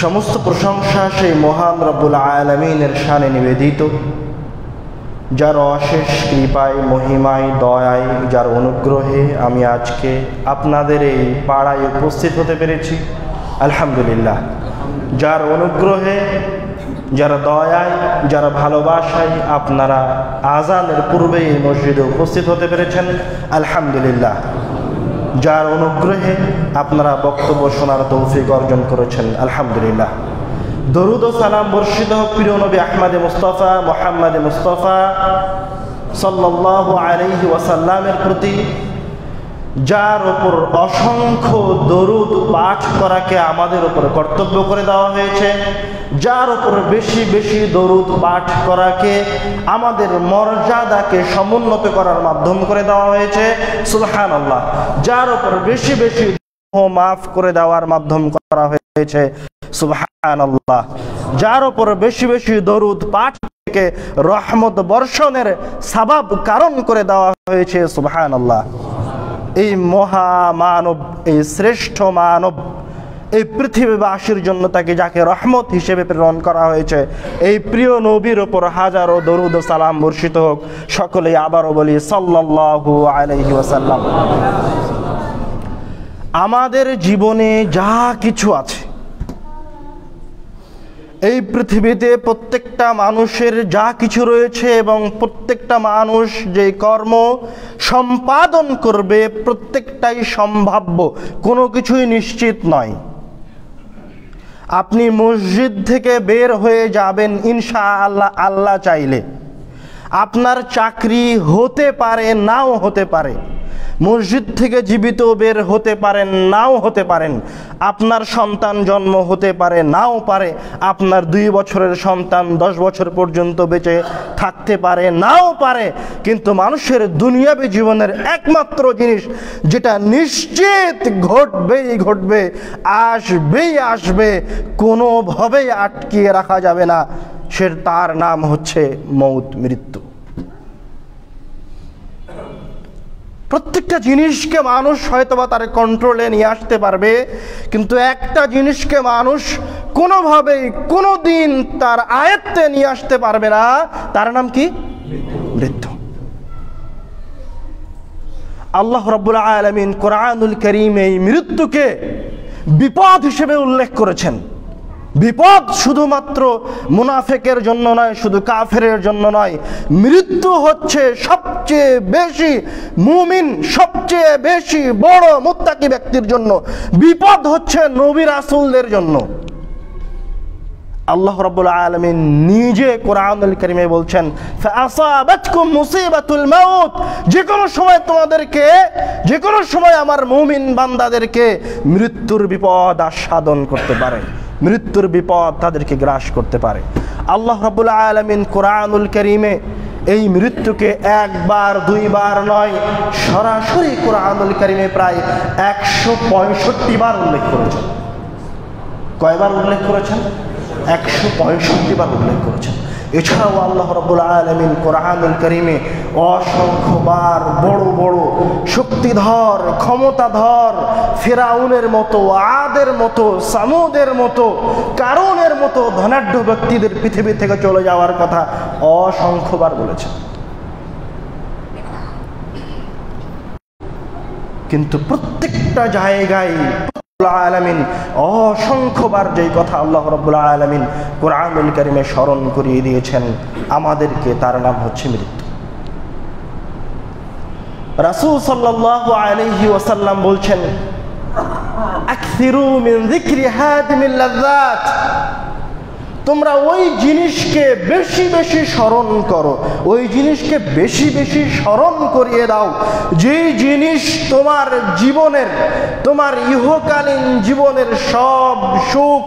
সমস্ত প্রশংসা সেই মহান রব্বুল আলামিনের শানে নিবেদিত, যার অশেষ কৃপায়, মহিমায়, দয়ায়, যার অনুগ্রহে আমি আজকে আপনাদের এই পাড়ায় উপস্থিত হতে পেরেছি। আলহামদুলিল্লাহ। যার অনুগ্রহে, যার দয়ায়, যার ভালোবাসায় আপনারা আজানের পূর্বে এই মসজিদে উপস্থিত হতে পেরেছেন। আলহামদুলিল্লাহ। যার অনুগ্রহে আপনারা বক্তব্য শোনার তৌফিক অর্জন করেছেন। আলহামদুলিল্লাহ। দরুদ ও সালাম বর্ষিত হোক প্রিয় নবী আহমদে মুস্তাফা মুহাম্মদে মুস্তাফা সাল্লাল্লাহু আলাইহি ওয়াসাল্লামের প্রতি, যার উপর অসংখ্য দরুদ পাঠ করাকে আমাদের উপর কর্তব্য করে দেওয়া হয়েছে, যার উপর বেশি বেশি দরুদ পাঠ করাকে আমাদের মর্যাদাকে সমুন্নত করার মাধ্যম করে দেওয়া হয়েছে। সুবহানাল্লাহ। যার উপর বেশি বেশি মাফ করে দেওয়ার মাধ্যম করা হয়েছে। সুবহানাল্লাহ। যার উপর বেশি বেশি দরুদ পাঠ থেকে রহমত বর্ষণের সাবাব কারণ করে দেওয়া হয়েছে। সুবহানাল্লাহ। এই মহামানব, এই শ্রেষ্ঠ মানব, এই পৃথিবীবাসীর জন্য তাকে যাকে রহমত হিসেবে প্রেরণ করা হয়েছে, এই প্রিয় নবীর ওপর হাজারো দরুদ ও সালাম বর্ষিত হোক। সকলেই আবারও বলি সাল্লাল্লাহু আলাইহি ওয়াসাল্লাম। আমাদের জীবনে যা কিছু আছে, এই পৃথিবীতে প্রত্যেকটা মানুষের যা কিছু রয়েছে এবং প্রত্যেকটা মানুষ যে কর্ম সম্পাদন করবে প্রত্যেকটাই সম্ভাব্য, কোনো কিছুই নিশ্চিত নয়। আপনি মসজিদ থেকে বের হয়ে যাবেন ইনশাআল্লাহ, আল্লাহ চাইলে। আপনার চাকরি হতে পারে, নাও হতে পারে। মসজিদ থেকে জীবিত বের হতে পারেন, নাও হতে পারেন। আপনার সন্তান জন্ম হতে পারে, নাও পারে। আপনার 2 বছরের সন্তান 10 বছর পর্যন্ত বেঁচে থাকতে পারে, নাও পারে। কিন্তু মানুষের দুনিয়াবী জীবনের একমাত্র জিনিস যেটা নিশ্চিত ঘটবেই ঘটবে, আসবেই আসবে, কোনোভাবেই আটকিয়ে রাখা যাবে না, তার নাম হচ্ছে মৌত, মৃত্যু। প্রত্যেকটা জিনিসকে মানুষ হয়তোবা তার কন্ট্রোলে নিয়ে আসতে পারবে, কিন্তু একটা জিনিসকে মানুষ কোনোভাবেই কোনোদিন তার আয়ত্তে নিয়ে আসতে পারবে না, তার নাম কি? মৃত্যু। আল্লাহ রাব্বুল আলামিন কোরআনুল কারীমে এই মৃত্যুকে বিপদ হিসেবে উল্লেখ করেছেন। বিপদ শুধুমাত্র মুনাফিকের জন্য নয়, শুধু কাফেরের জন্য নয়। মৃত্যু হচ্ছে সবচেয়ে বেশি মুমিন, সবচেয়ে বেশি বড় মুত্তাকি ব্যক্তির জন্য। বিপদ হচ্ছে নবী রাসূলদের জন্য। আল্লাহ রাব্বুল আলামিন নিজে কোরআনুল কারীমে বলছেন, ফাআসাবাতকুম মুসিবাতুল মাউত, যে কোনো সময় তোমাদেরকে, যে কোনো সময় আমার মুমিন বান্দাদেরকে মৃত্যুর বিপদ আস্বাদন করতে পারে, মৃত্যুর বিপদ তাদেরকে গ্রাস করতে পারে। আল্লাহ রাব্বুল আলামিন কোরআনুল কারীমে এই মৃত্যুকে একবার দুইবার নয়, সরাসরি কোরআনুল কারীমে প্রায় 165 বার উল্লেখ করেছেন। কয়বার উল্লেখ করেছেন? 165 বার উল্লেখ করেছেন। এছাড়াও আল্লাহ রাব্বুল আলামিন কোরআনুল কারীমে অসংখ্যবার বড় বড় শক্তিধর, ক্ষমতাধর, ফিরাউনের মতো, আদের মতো, সামুদের মতো, কারুনের মতো ধনাঢ্য ব্যক্তিদের পৃথিবী থেকে চলে যাওয়ার কথা অসংখ্যবার বলেছেন। কিন্তু প্রত্যেকটা জায়গায় আলামিন অসংখ্যবার যেই কথা আল্লাহ রাব্বুল আলামিন কোরআনুল কারীমে স্মরণ করিয়ে দিয়েছেন আমাদেরকে, তার নাম হচ্ছে মৃত্যু। রাসূল সাল্লাল্লাহু আলাইহি ওয়াসাল্লাম বলছেন, আকসিরু মিন যিকরি হাদিমিল লাযযাত, তোমরা ওই জিনিসকে বেশি বেশি স্মরণ করো, ওই জিনিসকে বেশি বেশি স্মরণ করিয়ে দাও যেই জিনিস তোমার জীবনের, তোমার ইহকালীন জীবনের সব সুখ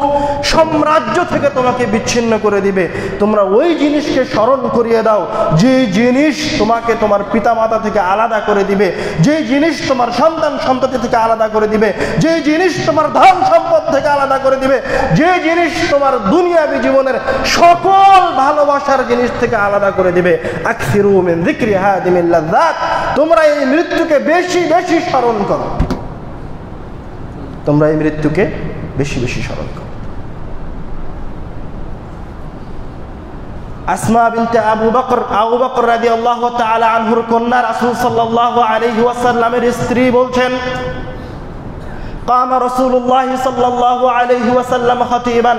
সাম্রাজ্য থেকে তোমাকে বিচ্ছিন্ন করে দিবে। তোমরা ওই জিনিসকে স্মরণ করিয়ে দাও যে জিনিস তোমাকে তোমার পিতামাতা থেকে আলাদা করে দিবে, যে জিনিস তোমার সন্তান সন্ততি থেকে আলাদা করে দিবে, যে জিনিস তোমার ধন সম্পদ থেকে আলাদা করে দিবে, যে জিনিস তোমার দুনিয়াবী জীবনের সকল ভালোবাসার জিনিস থেকে আলাদা করে দিবে। আকসিরু মিন যিকরি হাদিমিল লাযযাত, তোমরা এই মৃত্যুকে বেশি বেশি স্মরণ করো, তোমরা এই মৃত্যুকে বেশি বেশি স্মরণ করো। আসমা বিনতে আবু বকর রাদিয়াল্লাহু তাআলা আনহুর কন্যা রাসূল সাল্লাল্লাহু আলাইহি ওয়াসাল্লামের স্ত্রী বলছেন, কামা রাসূলুল্লাহ সাল্লাল্লাহু আলাইহি ওয়াসাল্লাম খাতিবান,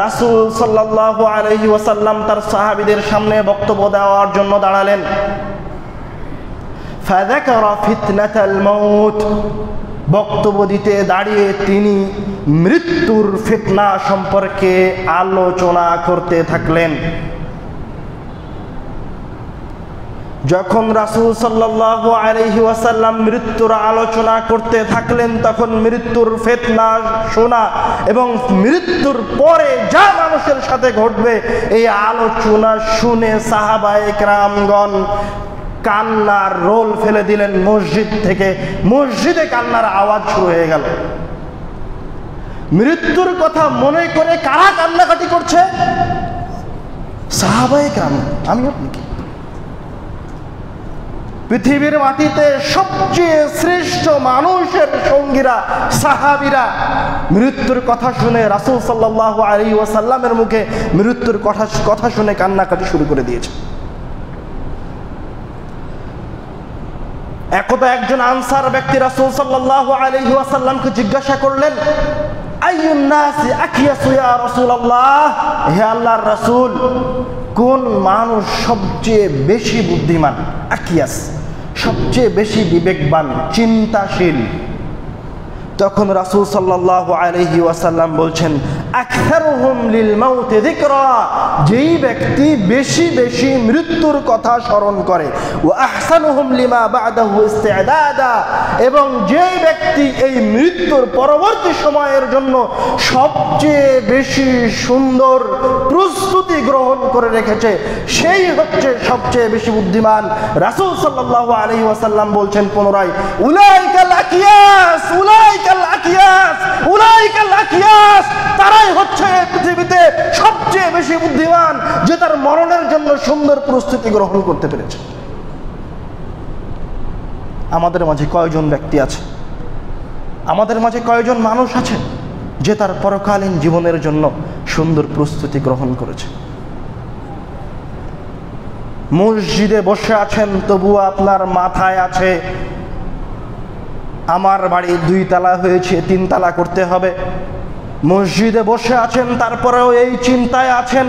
রাসূল সাল্লাল্লাহু আলাইহি ওয়াসাল্লাম তার সাহাবীদের সামনে বক্তব্য দেওয়ার জন্য দাঁড়ালেন। ফাযাকারা ফিতনাতাল মাউত, বক্তব্য দিতে দাঁড়িয়ে তিনি মৃত্যুর ফিতনা সম্পর্কে আলোচনা করতে থাকলেন। যখন রাসূল সাল্লাল্লাহু আলাইহি ওয়াসাল্লাম মৃত্যুর আলোচনা করতে থাকলেন, তখন মৃত্যুর ফিতনা শোনা এবং মৃত্যুর পরে যা মানুষের সাথে ঘটবে এই আলোচনা শুনে সাহাবায়ে কেরামগণ কান্নার রোল ফেলে দিলেন। মসজিদে কান্নার আওয়াজ শুরু হয়ে গেল। মৃত্যুর কথা মনে করে কারা কান্নাকাটি করছে? সাহাবায়ে কেরাম। আমি আপনি কি? পৃথিবীর মাটিতে সবচেয়ে শ্রেষ্ঠ মানুষের সঙ্গীরা সাহাবীরা মৃত্যুর কথা শুনে রাসূল সাল্লাল্লাহু আলাইহি ওয়াসাল্লামের মুখে মৃত্যুর কথা শুনে কান্নাকাটি শুরু করে দিয়েছে। একদা একজন আনসার ব্যক্তি রাসূল সাল্লাল্লাহু আলাইহি ওয়াসাল্লামকে জিজ্ঞাসা করলেন, আইয়ুন নাসি আকয়াসু ইয়া রাসূলুল্লাহ, হে আল্লাহর রাসূল, কোন মানুষ সবচেয়ে বেশি বুদ্ধিমান? আকিয়াস, সবচেয়ে বেশি বিবেকবান, চিন্তাশীল। তখন রাসূল সাল্লাল্লাহু আলাইহি ওয়াসাল্লাম বলছেন, আকসারুহুম লিল মাউত যিকরা, যেই ব্যক্তি বেশি বেশি মৃত্যুর কথা স্মরণ করে, ওয়া আহসানুহুম লিমা বা'দাহু ইস্তি'দাদা, এবং যেই ব্যক্তি এই মৃত্যুর পরবর্তী সময়ের জন্য সবচেয়ে বেশি সুন্দর প্রস্তুতি গ্রহণ করে রেখেছে, সেই হচ্ছে সবচেয়ে বেশি বুদ্ধিমান। রাসূল সাল্লাল্লাহু আলাইহি ওয়াসাল্লাম বলছেন পুনরায়, উলাইকাল আকিয়াস, উলাইকাল আকিয়াস, উলাইকাল আকিয়াস, তারাই হচ্ছে পৃথিবীতে সবচেয়ে বেশি বুদ্ধিমান, যে তার মরণের জন্য সুন্দর প্রস্তুতি গ্রহণ করতে পেরেছে। আমাদের মাঝে কয়জন ব্যক্তি আছে, আমাদের মাঝে কয়জন মানুষ আছে যে তার পরকালীন জীবনের জন্য সুন্দর প্রস্তুতি গ্রহণ করেছে? মসজিদে বসে আছেন, তবুও আপনার মাথায় আছে আমার বাড়ি 2 তালা হয়েছে, 3 তালা করতে হবে। মসজিদে বসে আছেন, তারপরেও এই চিন্তায় আছেন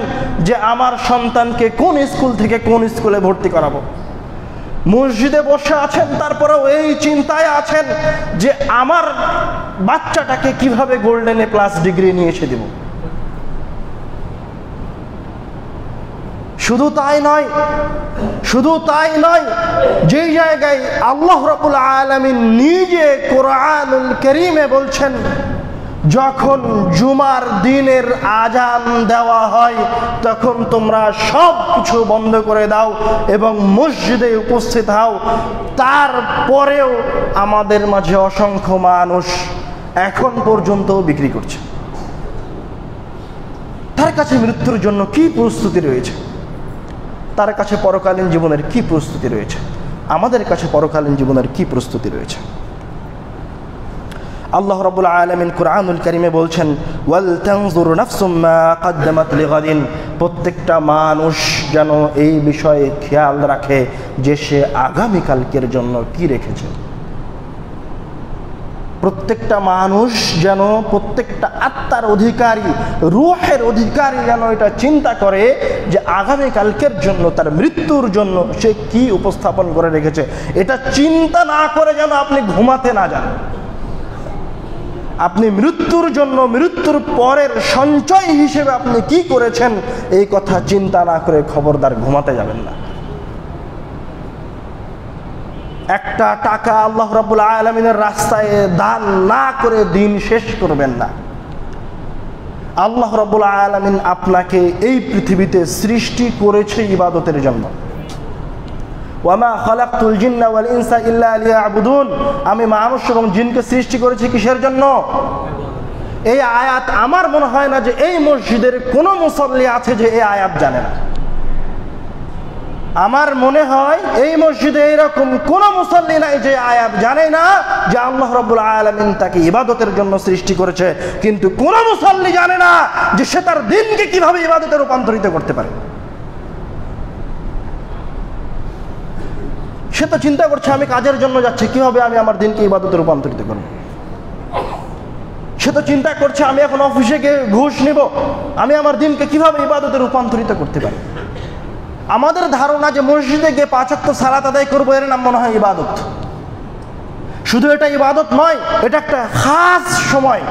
যে আমার সন্তানকে কোন স্কুল থেকে কোন স্কুলে ভর্তি করাবো। মসজিদে বসে আছেন, তারপরেও এই চিন্তায় আছেন যে আমার বাচ্চাটাকে কিভাবে গোল্ডেন এ প্লাস ডিগ্রি নিয়ে এসে দেব। শুধু তাই নয়, যেই জায়গায় আল্লাহ রাব্বুল আলামিন নিজে কোরআনুল কারীমে বলছেন, যখন জুমার দিনের আজান দেওয়া হয় তখন তোমরা সব কিছু বন্ধ করে দাও এবং মসজিদে উপস্থিত হও। তারপরেও আমাদের মাঝে অসংখ্য মানুষ এখন পর্যন্ত বিক্রি করছে। তার কাছে মৃত্যুর জন্য কি প্রস্তুতি রয়েছে, তার কাছে পরকালীন জীবনের কি প্রস্তুতি রয়েছে, আমাদের কাছে পরকালীন জীবনের কি প্রস্তুতি রয়েছে? আল্লাহ রাব্বুল আলামিন কুরআনুল কারীমে বলছেন, ওয়াল তানজুর নাফসুম মা কদ্দামাত লিগাদিন, প্রত্যেকটা মানুষ যেন এই বিষয়ে খেয়াল রাখে যে সে আগামীকালকের জন্য কি রেখেছে। প্রত্যেকটা মানুষ যেন, প্রত্যেকটা আত্মার অধিকারী, রূহের অধিকারী যেন এটা চিন্তা করে যে আগামীকালকের জন্য, তার মৃত্যুর জন্য সে কি উপস্থাপন করে রেখেছে। এটা চিন্তা না করে যেন আপনি ঘুমাতে না যান। আপনি মৃত্যুর জন্য, মৃত্যুর পরের সঞ্চয় হিসেবে আপনি কি করেছেন এই কথা চিন্তা না করে খবরদার ঘুমাতে যাবেন না। একটা টাকা আল্লাহ রাব্বুল আলামিনের রাস্তায় দান না করে দিন শেষ করবেন না। আল্লাহ রাব্বুল আলামিন আপনাকে এই পৃথিবীতে সৃষ্টি করেছে ইবাদতের জন্য। ওয়ামা খালাকতুল জিন্না ওয়াল ইনসা ইল্লা লিয়াবুদুন, আমি মানুষ এবং জিনকে সৃষ্টি করেছি কিসের জন্য? এই আয়াত আমার মনে হয় না যে এই মসজিদের কোনো মুসল্লি আছে যে এই আয়াত জানে না। আমার মনে হয় এই মসজিদে এরকম কোন মুসল্লি নাই যে আয়াত জানে না যে আল্লাহ রাব্বুল আলামিন তাকে ইবাদতের জন্য সৃষ্টি করেছে, কিন্তু কোন মুসল্লি জানে না যে সে তার দিনকে কিভাবে ইবাদতে রূপান্তরিত করতে পারে। সে তো চিন্তা করছে আমি কাজের জন্য যাচ্ছি, কিভাবে আমি আমার দিনকে ইবাদতে রূপান্তরিত করব। সে তো চিন্তা করছে আমি এখন অফিসে গিয়ে ঘুষ নিব, আমি আমার দিনকে কিভাবে ইবাদতে রূপান্তরিত করতে পারি। আমাদের ধারণা যে মসজিদে গিয়ে 5 ওয়াক্ত সালাত আদায় করবো, এর নাম মনে হয় ইবাদত। শুধু এটা ইবাদত নয়, এটা একটা খাস সময়,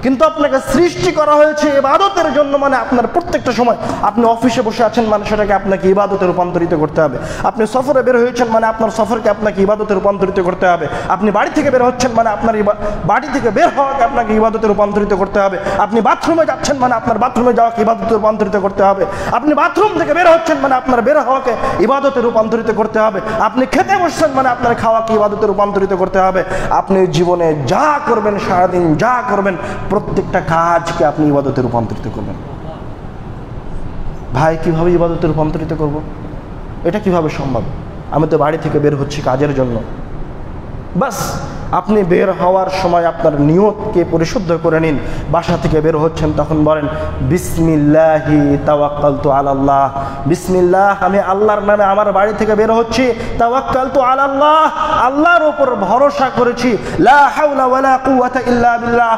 কিন্তু আপনাকে সৃষ্টি করা হয়েছে ইবাদতের জন্য। মানে আপনার প্রত্যেকটা সময়, আপনি অফিসে বসে আছেন মানে সেটাকে আপনাকে ইবাদতে রূপান্তরিত করতে হবে। আপনি সফরে বের হয়েছেন মানে আপনার সফরকে আপনাকে ইবাদতে রূপান্তরিত করতে হবে। আপনি বাড়ি থেকে বের হচ্ছেন মানে আপনার বাড়ি থেকে বের হওয়াকে আপনাকে ইবাদতে রূপান্তরিত করতে হবে। আপনি বাথরুমে যাচ্ছেন মানে আপনার বাথরুমে যাওয়াকে ইবাদতে রূপান্তরিত করতে হবে। আপনি বাথরুম থেকে বের হচ্ছেন মানে আপনার বের হওয়াকে ইবাদতে রূপান্তরিত করতে হবে। আপনি খেতে বসছেন মানে আপনার খাওয়াকে ইবাদতে রূপান্তরিত করতে হবে। আপনি জীবনে যা করবেন, সারাদিন যা করবেন, প্রত্যেকটা কাজকে আপনি ইবাদতে রূপান্তরিত করবেন। ভাই কিভাবে ইবাদতে রূপান্তরিত করব? এটা কিভাবে সম্ভব? আমি তো বাড়ি থেকে বের হচ্ছি কাজের জন্য, বাস আপনি বের হওয়ার সময় আপনার নিয়তকে পরিশুদ্ধ করে নিন। বাসা থেকে বের হচ্ছেন তখন বলেন বিসমিল্লাহি তাওয়াক্কালতু আলাল্লাহ, বিসমিল্লাহ, আমি আল্লাহর নামে আমার বাড়ি থেকে বের হচ্ছি। তাওয়াক্কালতু আলাল্লাহ, আল্লাহর উপর ভরসা করেছি। লা হাওলা ওয়ালা কুওয়াতা ইল্লা বিল্লাহ,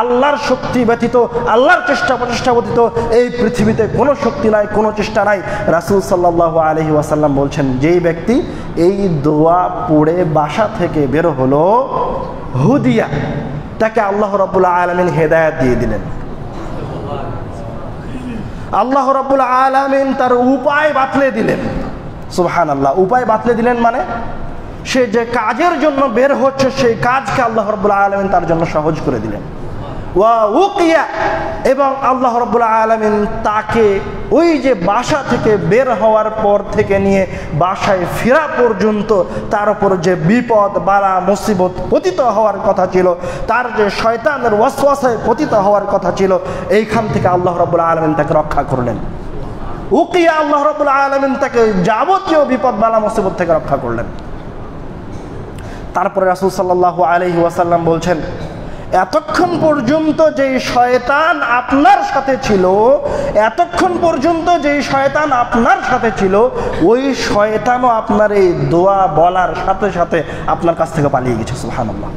আল্লাহর শক্তি ব্যতীত, আল্লাহর চেষ্টা প্রচেষ্টা ব্যতীত এই পৃথিবীতে কোনো শক্তি নাই, কোনো চেষ্টা নাই। রাসূল সাল্লাল্লাহু আলাইহি ওয়াসাল্লাম বলছেন, যেই ব্যক্তি এই দোয়া পড়ে বাসা থেকে বের হলো, হুদিয়া, তাকে আল্লাহ রাব্বুল আলামিন হেদায়েত দিয়ে দিলেন। আল্লাহ রাব্বুল আলামিন তার উপায় বাতলে দিলেন। সুবহানাল্লাহ, উপায় বাতলে দিলেন মানে সে যে কাজের জন্য বের হচ্ছে সেই কাজকে আল্লাহ রাব্বুল আলামিন তার জন্য সহজ করে দিলেন। ওয়া উকিয়া, এবং আল্লাহ রাব্বুল আলামিন তাকে ওই যে বাসা থেকে বের হওয়ার পর থেকে নিয়ে বাসায় ফেরা পর্যন্ত তার উপর যে বিপদ বালা মুসিবত পতিত হওয়ার কথা ছিল, তার যে শয়তানের ওয়াসওয়াসায় পতিত হওয়ার কথা ছিল, এইখান থেকে আল্লাহ রাব্বুল আলামিন তাকে রক্ষা করলেন। উকিয়া, আল্লাহ রাব্বুল আলামিন তাকে যাবতীয় বিপদ বালা মুসিবত থেকে রক্ষা করলেন। তারপরে রাসূল সাল্লাল্লাহু আলাইহি ওয়াসাল্লাম বলছেন, এতক্ষণ পর্যন্ত যেই শয়তান আপনার সাথে ছিল, এতক্ষণ পর্যন্ত যেই শয়তান আপনার সাথে ছিল, ওই শয়তানও আপনার এই দোয়া বলার সাথে সাথে আপনার কাছ থেকে পালিয়ে গেছে। সুবহানাল্লাহ।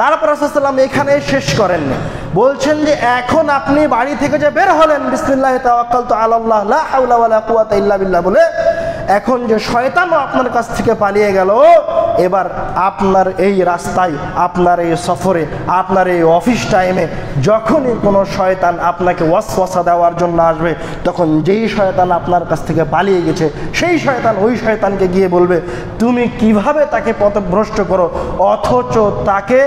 তারপর রাসূল সাল্লাল্লাহু আলাইহি এখানে শেষ করেননি, বলছেন যে এখন আপনি বাড়ি থেকে যে বের হলেন বিসমিল্লাহি তাওয়াক্কালতু আলাল্লাহ লা হাওলা ওয়ালা কুওয়াতা ইল্লা বিল্লাহ বলে, এখন যে শয়তানও আপনার কাছ থেকে পালিয়ে গেল, এবার আপনার এই রাস্তায়, আপনার এই সফরে, আপনার এই অফিস টাইমে যখনই কোনো শয়তান আপনাকে ওয়াসওয়াসা দেওয়ার জন্য আসবে, তখন যেই শয়তান আপনার কাছ থেকে পালিয়ে গেছে সেই শয়তান ওই শয়তানকে গিয়ে বলবে তুমি কিভাবে তাকে পথভ্রষ্ট করো, অথচ তাকে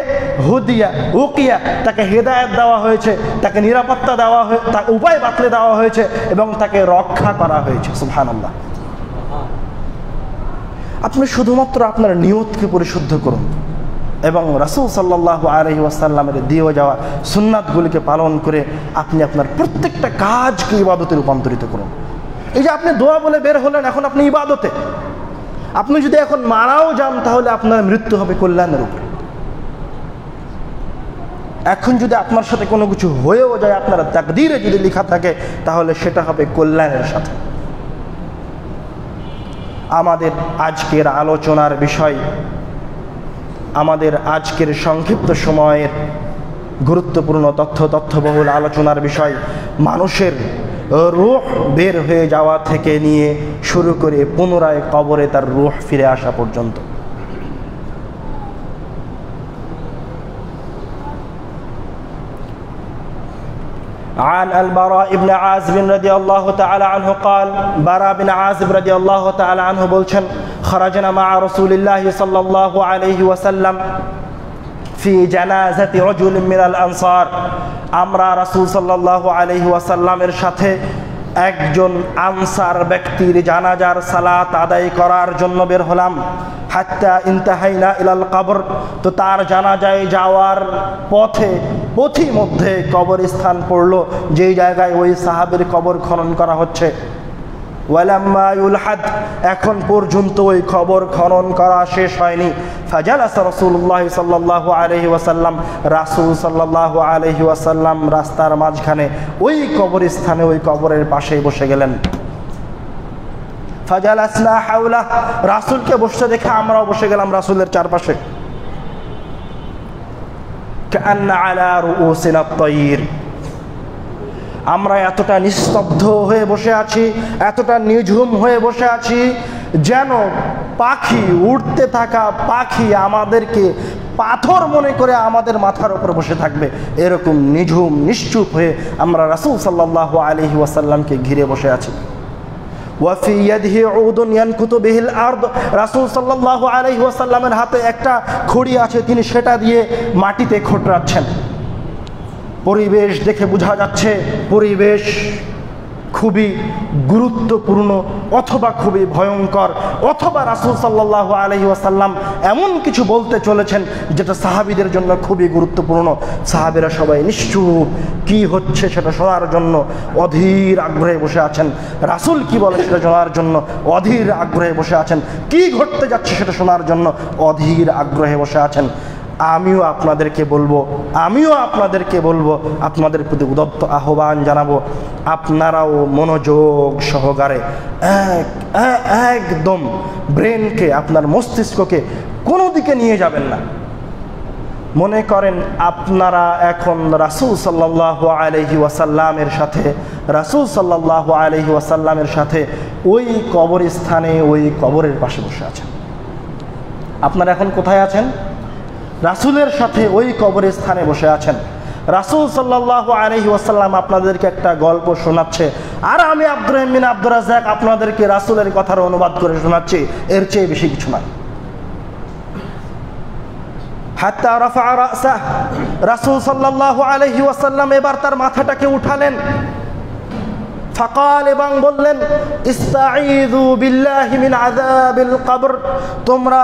হুদিয়া, উকিয়া, তাকে হেদায়েত দেওয়া হয়েছে, তাকে নিরাপত্তা দেওয়া হয়েছে, তার উপায় বাতলে দেওয়া হয়েছে এবং তাকে রক্ষা করা হয়েছে। সুবহানাল্লাহ। আপনি শুধুমাত্র আপনার নিয়তকে পরিশুদ্ধ করুন এবং রাসূল সাল্লাল্লাহু আলাইহি ওয়াসাল্লামের দিয়ে যাওয়া সুন্নাতগুলিকে পালন করে আপনি আপনার প্রত্যেকটা কাজকে ইবাদতে রূপান্তরিত করুন। এই যে আপনি দোয়া বলে বের হলেন, এখন আপনি ইবাদতে। আপনি যদি এখন মারাও যান তাহলে আপনার মৃত্যু হবে কল্যাণের উপরে। এখন যদি আপনার সাথে কোনো কিছু হয়েও যায়, আপনার তাকদীরে যদি লেখা থাকে, তাহলে সেটা হবে কল্যাণের সাথে। আমাদের আজকের আলোচনার বিষয়, আমাদের আজকের সংক্ষিপ্ত সময়ের গুরুত্বপূর্ণ তথ্যবহুল আলোচনার বিষয় মানুষের রূহ বের হয়ে যাওয়া থেকে নিয়ে শুরু করে পুনরায় কবরে তার রূহ ফিরে আসা পর্যন্ত। عن البراء بن عازب رضي الله تعالى عنه قال, براء بن عازب رضي الله تعالى عنه বলছেন, خرجنا مع رسول الله صلى الله عليه وسلم في جنازة رجل من الأنصار, আমরা রাসূল সাল্লাল্লাহু আলাইহি ওয়াসাল্লামের সাথে একজন আনসার ব্যক্তির জানাজার সালাত আদায় করার জন্য বের হলাম। হাত্তা ইনতাহাইনা ইলাল কবর, তো তার জানাজায় যাওয়ার পথিমধ্যে কবরস্থান পড়লো, যেই জায়গায় ওই সাহাবীর কবর খনন করা হচ্ছে। ওয়ালাম্মা ইউলহাদ, এখন পর্যন্ত ওই কবর খনন করা শেষ হয়নি। ফাজালাসা রাসূলুল্লাহ সাল্লাল্লাহু আলাইহি ওয়াসাল্লাম, রাসূল সাল্লাল্লাহু আলাইহি ওয়াসাল্লাম রাস্তার মাঝখানে ওই কবরস্থানে ওই কবরের পাশে বসে গেলেন। ফাজালাসনা হাওলা, রাসূলকে বসতে দেখে আমরাও বসে গেলাম রাসূলের চারপাশে। কাআন্না আলা রুউসিনা আত-তায়র, আমরা এতটা নিস্তব্ধ হয়ে বসে আছি, এতটা নিঝুম হয়ে বসে আছি, যেন পাখি, উড়তে থাকা পাখি আমাদেরকে পাথর মনে করে আমাদের মাথার উপর বসে থাকবে, এরকম নিঝুম নিশ্চুপ হয়ে আমরা রাসূল সাল্লাল্লাহু আলাইহি ওয়াসাল্লামকে ঘিরে বসে আছি। ওয়াফি ইয়াদিহি উদুন ইয়ানকুতু বিহিল আরদ, রাসূল সাল্লাল্লাহু আলাইহি ওয়াসাল্লামের হাতে একটা খড়ি আছে, তিনি সেটা দিয়ে মাটিতে খোঁটরাচ্ছেন। পরিবেশ দেখে বোঝা যাচ্ছে পরিবেশ খুবই গুরুত্বপূর্ণ অথবা খুবই ভয়ঙ্কর, অথবা রাসূল সাল্লাল্লাহু আলাইহি ওয়াসাল্লাম এমন কিছু বলতে চলেছেন যেটা সাহাবীদের জন্য খুবই গুরুত্বপূর্ণ। সাহাবীরা সবাই নিশ্চুপ, কি হচ্ছে সেটা শোনার জন্য অধীর আগ্রহে বসে আছেন। রাসূল কি বলে সেটা শোনার জন্য অধীর আগ্রহে বসে আছেন। কি ঘটতে যাচ্ছে সেটা শোনার জন্য অধীর আগ্রহে বসে আছেন। আমিও আপনাদেরকে বলবো, আপনাদের প্রতি উদাত্ত আহ্বান জানাবো, আপনারাও মনোযোগ সহকারে একদম ব্রেনকে, আপনার মস্তিষ্ককে কোনো দিকে নিয়ে যাবেন না। মনে করেন আপনারা এখন রাসূল সাল্লাল্লাহু আলাইহি ওয়াসাল্লামের সাথে ওই কবরস্থানে, ওই কবরের পাশে বসে আছেন। আপনারা এখন কোথায় আছেন? রাসূলের সাথে ওই কবরস্থানে বসে আছেন। রাসূল সাল্লাল্লাহু আলাইহি ওয়াসাল্লাম আপনাদেরকে একটা গল্প শোনাচ্ছে, আর আমি আব্দুর রহিম বিন আব্দুর রাজ্জাক আপনাদেরকে রাসূলের কথার অনুবাদ করে শোনাচ্ছি, এর চেয়ে বেশি কিছু নয়। হাত্তা রাফা রাসা, রাসূল সাল্লাল্লাহু আলাইহি ওয়াসাল্লাম এবার তার মাথাটাকে উঠালেন। ফাকাল, এবং বললেন, ইস্তাঈযু বিল্লাহি মিন আযাবিল কবর, তোমরা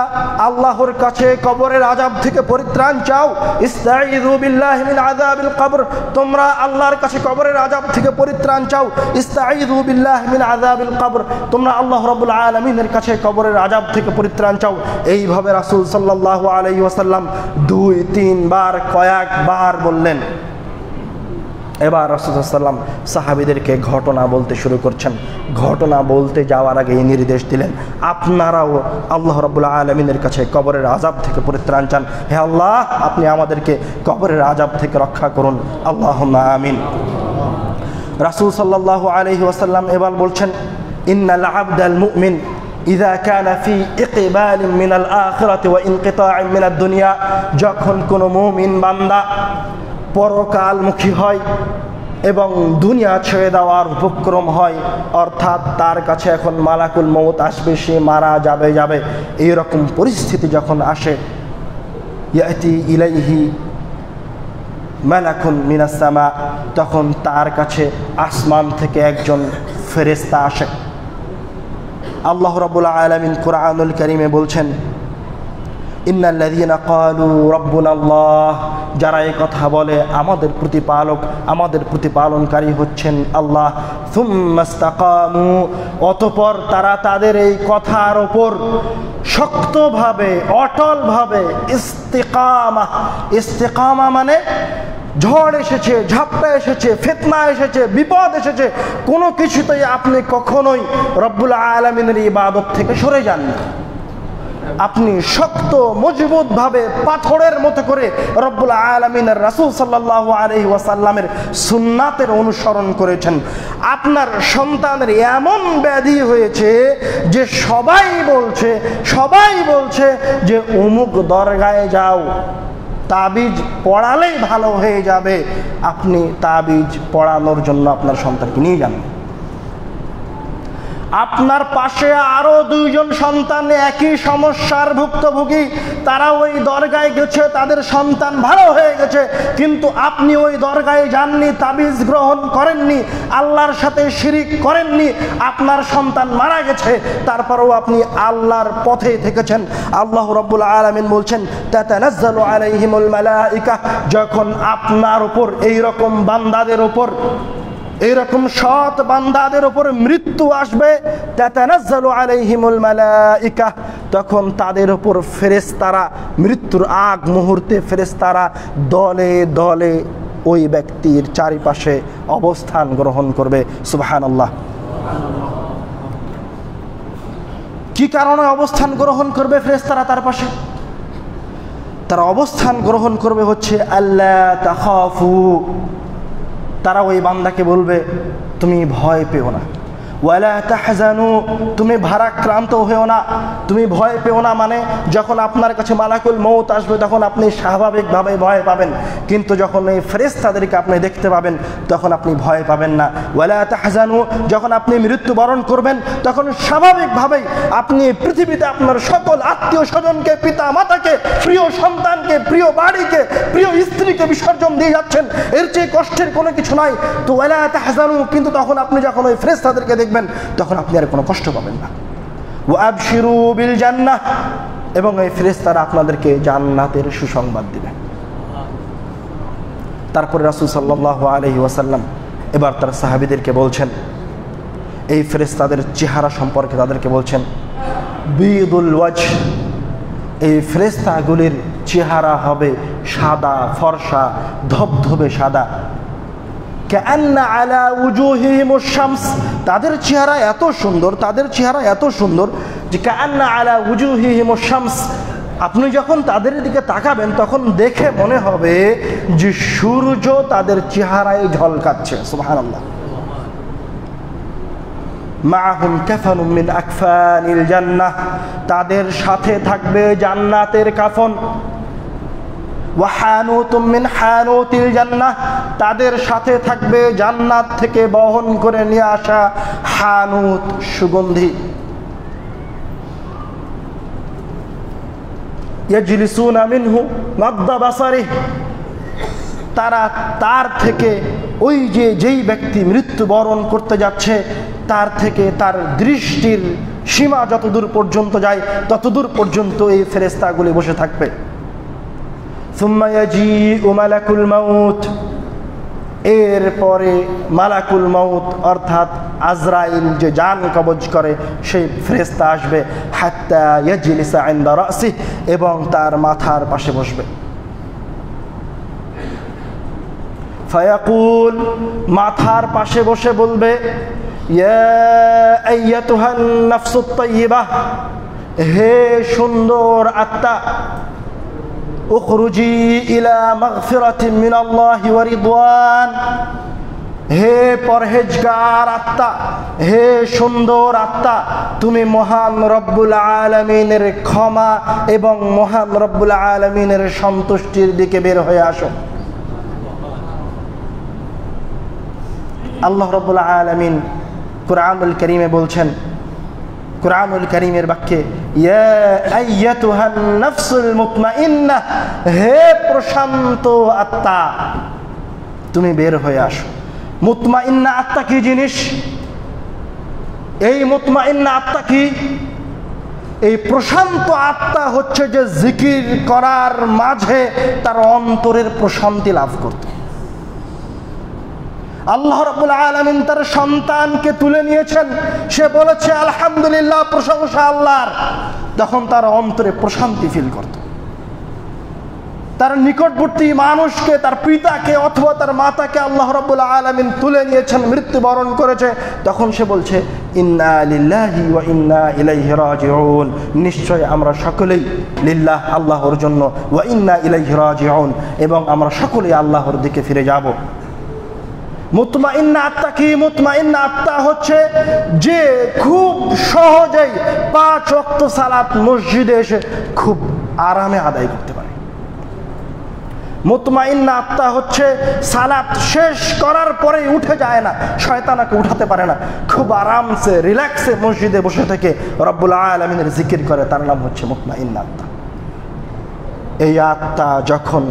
আল্লাহর কাছে কবরের আযাব থেকে পরিত্রাণ চাও। ইস্তাঈযু বিল্লাহি মিন আযাবিল কবর, তোমরা আল্লাহর কাছে কবরের আযাব থেকে পরিত্রাণ চাও। ইস্তাঈযু বিল্লাহি মিন আযাবিল কবর, তোমরা আল্লাহ রাব্বুল আলামিনের কাছে কবরের আযাব থেকে পরিত্রাণ চাও। এইভাবে রাসূল সাল্লাল্লাহু আলাইহি ওয়াসাল্লাম 2-3 বার, কয়েকবার বললেন। এবার রাসূলুল্লাহ সাল্লাল্লাহু আলাইহি ওয়াসাল্লাম সাহাবীদেরকে ঘটনা বলতে শুরু করছেন। ঘটনা বলতে যাওয়ার আগে এই নির্দেশ দিলেন, আপনারাও আল্লাহ রাব্বুল আলামিনের কাছে কবরের আযাব থেকে পরিত্রাণ চান। হে আল্লাহ, আপনি আমাদেরকে কবরের আযাব থেকে রক্ষা করুন, আল্লাহুম্মা আমিন। রাসূল সাল্লাল্লাহু আলাইহি ওয়াসাল্লাম এবার বলছেন, ইন্নাল আবদাল মুমিন ইযা কানা ফি ইকবালিন মিনাল আখিরাতি ওয়া ইনকিতাইন মিনাদ দুনিয়া, যখন কোনো মুমিন বান্দা পরকালমুখী হয় এবং দুনিয়া ছেড়ে দেওয়ার উপক্রম হয়, অর্থাৎ তার কাছে এখন মালাকুল মউত আসবে, সে মারা যাবে, এইরকম পরিস্থিতি যখন আসে, ইয়াতি ইলাইহি মালাকুন মিনাস সামা, তখন তার কাছে আসমান থেকে একজন ফেরেশতা আসে। আল্লাহ রাব্বুল আলামিন কুরআনুল কারীমে বলছেন, ইন্নাল্লাযীনা ক্বালু রাব্বুনাল্লাহ, যারা এই কথা বলে আমাদের প্রতিপালক, আমাদের প্রতিপালনকারী হচ্ছেন আল্লাহ, সুম্মা ইসতাকামু, অতঃপর তারা তাদের এই কথার ওপর শক্তভাবে, অটলভাবে ইস্তিকামা মানে ঝড় এসেছে, ঝাপটা এসেছে, ফিতনা এসেছে, বিপদ এসেছে, কোনো কিছুতেই আপনি কখনোই রব্বুল আলামিনের ইবাদত থেকে সরে যান না। আপনি শক্ত মজবুতভাবে পাথরের মতো করে রব্বুল আলামিনের রাসূল সাল্লাল্লাহু আলাইহি ওয়াসাল্লামের সুন্নাতের অনুসরণ করেছেন। আপনার সন্তানের এমন ব্যাধি হয়েছে যে সবাই বলছে যে অমুক দরগায় যাও, তাবিজ পড়ালেই ভালো হয়ে যাবে, আপনি তাবিজ পড়ানোর জন্য আপনার সন্তানকে নিয়ে যান। আপনার পাশে আরো 2 জন সন্তান একই সমস্যার ভুক্তভোগী, তারা ওই দরগায় গেছে, তাদের সন্তান ভালো হয়ে গেছে, কিন্তু আপনি ওই দরগায় যাননি, তাবিজ গ্রহণ করেননি, আল্লাহর সাথে শিরিক করেননি, আপনার সন্তান মারা গেছে, তারপরেও আপনি আল্লাহর পথে থেকেছেন। আল্লাহ রাব্বুল আলামিন বলছেন, তাতানাজ্জালু আলাইহিমুল মালাইকা, যখন আপনার উপর, এই রকম বান্দাদের উপর এইরকম সৎ বান্দাদের উপর মৃত্যু আসবে, তাতানাজ্জালু আলাইহিমুল মালাইকা, তখন তাদের উপর ফেরেশতারা, মৃত্যুর আগ মুহূর্তে ফেরেশতারা দলে দলে ওই ব্যক্তির চারিপাশে অবস্থান গ্রহণ করবে। সুবহানাল্লাহ। কি কারণে অবস্থান গ্রহণ করবে ফেরেশতারা তার পাশে? তারা অবস্থান গ্রহণ করবে হচ্ছে আল্লা তাখাফু, তারা ওই বান্দাকে বলবে তুমি ভয় পেও না, ওয়ালা তাহজানু, তুমি ভারাক্রান্ত হয়েও না, তুমি ভয় পেও না। মানে যখন আপনার কাছে মালাকুল মউত আসবে তখন আপনি স্বাভাবিকভাবে ভয় পাবেন, কিন্তু যখন এই ফেরেশতাদেরকে আপনি দেখতে পাবেন তখন আপনি ভয় পাবেন না। ওয়ালা তাহজানু, যখন আপনি মৃত্যুবরণ করবেন তখন স্বাভাবিকভাবেই আপনি পৃথিবীতে আপনার সকল আত্মীয় স্বজনকে, পিতা মাতাকে, প্রিয় সন্তানকে, প্রিয় বাড়িকে, প্রিয় স্ত্রীকে বিসর্জন দিয়ে যাচ্ছেন, এর চেয়ে কষ্টের কোনো কিছু নাই। তো ওয়ালা তাহজানু, কিন্তু তখন আপনি যখন ওই ফেরেশতাদেরকে দেখবেন তখন আপনি আর কোনো কষ্ট পাবেন না। ওয়া আবশিরু বিল জান্নাহ, এবং এই ফেরেশতারা আপনাদেরকে জান্নাতের সুসংবাদ দিবে। তারপরে রাসূল সাল্লাল্লাহু আলাইহি ওয়াসাল্লাম এবার তার সাহাবীদেরকে বলছেন, এই ফেরেশতাদের চেহারা সম্পর্কে তাদেরকে বলছেন, বিদুল ওয়াজহ, এই ফেরেশতাগুলির চেহারা হবে সাদা, ফর্সা, ধবধবে সাদা। কাআন্না আলা উজুহিহিমুশ শামস, তাদের চেহারা এত সুন্দর, তাদের চেহারা এত সুন্দর যে কাআন্না আলা উজুহিহিমুশ শামস, আপনি যখন তাদের দিকে তাকাবেন তখন দেখে মনে হবে যে সূর্য তাদের চেহারায় ঝলকাচ্ছে। সুবহানাল্লাহ। মাআহুম কাফানুম মিন আকফানিল জান্নাহ, তাদের সাথে থাকবে জান্নাতের কাফন। ওয়া হানুতুম মিন হানুতিল জান্নাহ, তাদের সাথে থাকবে জান্নাত থেকে বহন করে নিয়ে আসা হানুত, সুগন্ধি। ইয়াজলিসুনা মিনহু মাদ্দা বাসারিহ, তারা তার থেকে, ওই যেই ব্যক্তি মৃত্যুবরণ করতে যাচ্ছে তার থেকে তার দৃষ্টির সীমা যতদূর পর্যন্ত যায় ততদূর পর্যন্ত এই ফেরেশতাগুলি বসে থাকবে। সুম্মা ইয়াজিউ মালাকুল মাউত, এরপরে মালাকুল মাউত অর্থাৎ আজরাইল যে জান কবজ করে সেই ফেরেশতা আসবে। হাত্তা ইয়াজলিসা ইনদা রাসিহ, এবং তার মাথার পাশে বসবে। ফায়াকুল, মাথার পাশে বসে বলবে, ইয়া আইয়াতুহান নাফসুত তাইয়্যিবাহ, হে সুন্দর আত্মা, উখরুজি ইলা মাগফিরাতিন মিনাল্লাহি ওয়া রিদওয়ান, হে পরহেজগার আত্মা, হে সুন্দর আত্মা, তুমি মহান রব্বুল আলামিনের ক্ষমা এবং মহান রব্বুল আলামিনের সন্তুষ্টির দিকে বের হয়ে আসো। আল্লাহ রব্বুল আলামিন কুরআনুল কারীমে বলছেন, কুরআনুল কারীমের বাক্যে, ইয়া আইয়াতুহান নাফসুল মুতমাইন্নাহ, হে প্রশান্ত আত্মা, তুমি বের হয়ে আসো। মুতমাইন্না আত্মা কি জিনিস? এই মুতমাইন্না আত্মা কি? এই প্রশান্ত আত্মা হচ্ছে যে জিকির করার মাঝে তার অন্তরের প্রশান্তি লাভ করত। আল্লাহ রাব্বুল আলামিন তার সন্তানকে তুলে নিয়েছেন, সে বলেছে আলহামদুলিল্লাহ, প্রশংসা আল্লাহর, তখন তার অন্তরে প্রশান্তি ফিল করত। তার নিকটবর্তী মানুষকে, তার পিতাকে অথবা তার মাতাকে আল্লাহ রাব্বুল আলামিন তুলে নিয়েছেন, মৃত্যুবরণ করেছে, তখন সে বলছে ইন্না লিল্লাহি ওয়া ইন্না ইলাইহি রাজিউন, নিশ্চয় আমরা সকলেই লিল্লাহ, আল্লাহর জন্য, ওয়া ইন্না ইলাইহি রাজিউন, এবং আমরা সকলেই আল্লাহর দিকে ফিরে যাব। মুতমাইন্না আত্মা কি? মুতমাইন্না আত্মা হচ্ছে যে খুব সহজেই 5 ওয়াক্ত সালাত মসজিদে এসে খুব আরামে আদায় করতে পারে। মুতমাইন্না আত্মা হচ্ছে সালাত শেষ করার পরে উঠে যায় না, শয়তানকে উঠাতে পারে না, খুব আরামসে রিল্যাক্সে মসজিদে বসে থেকে রব্বুল আলামিনের জিকির করে, তার নাম হচ্ছে মুতমাইন্না আত্মা। এই আত্মা যখন,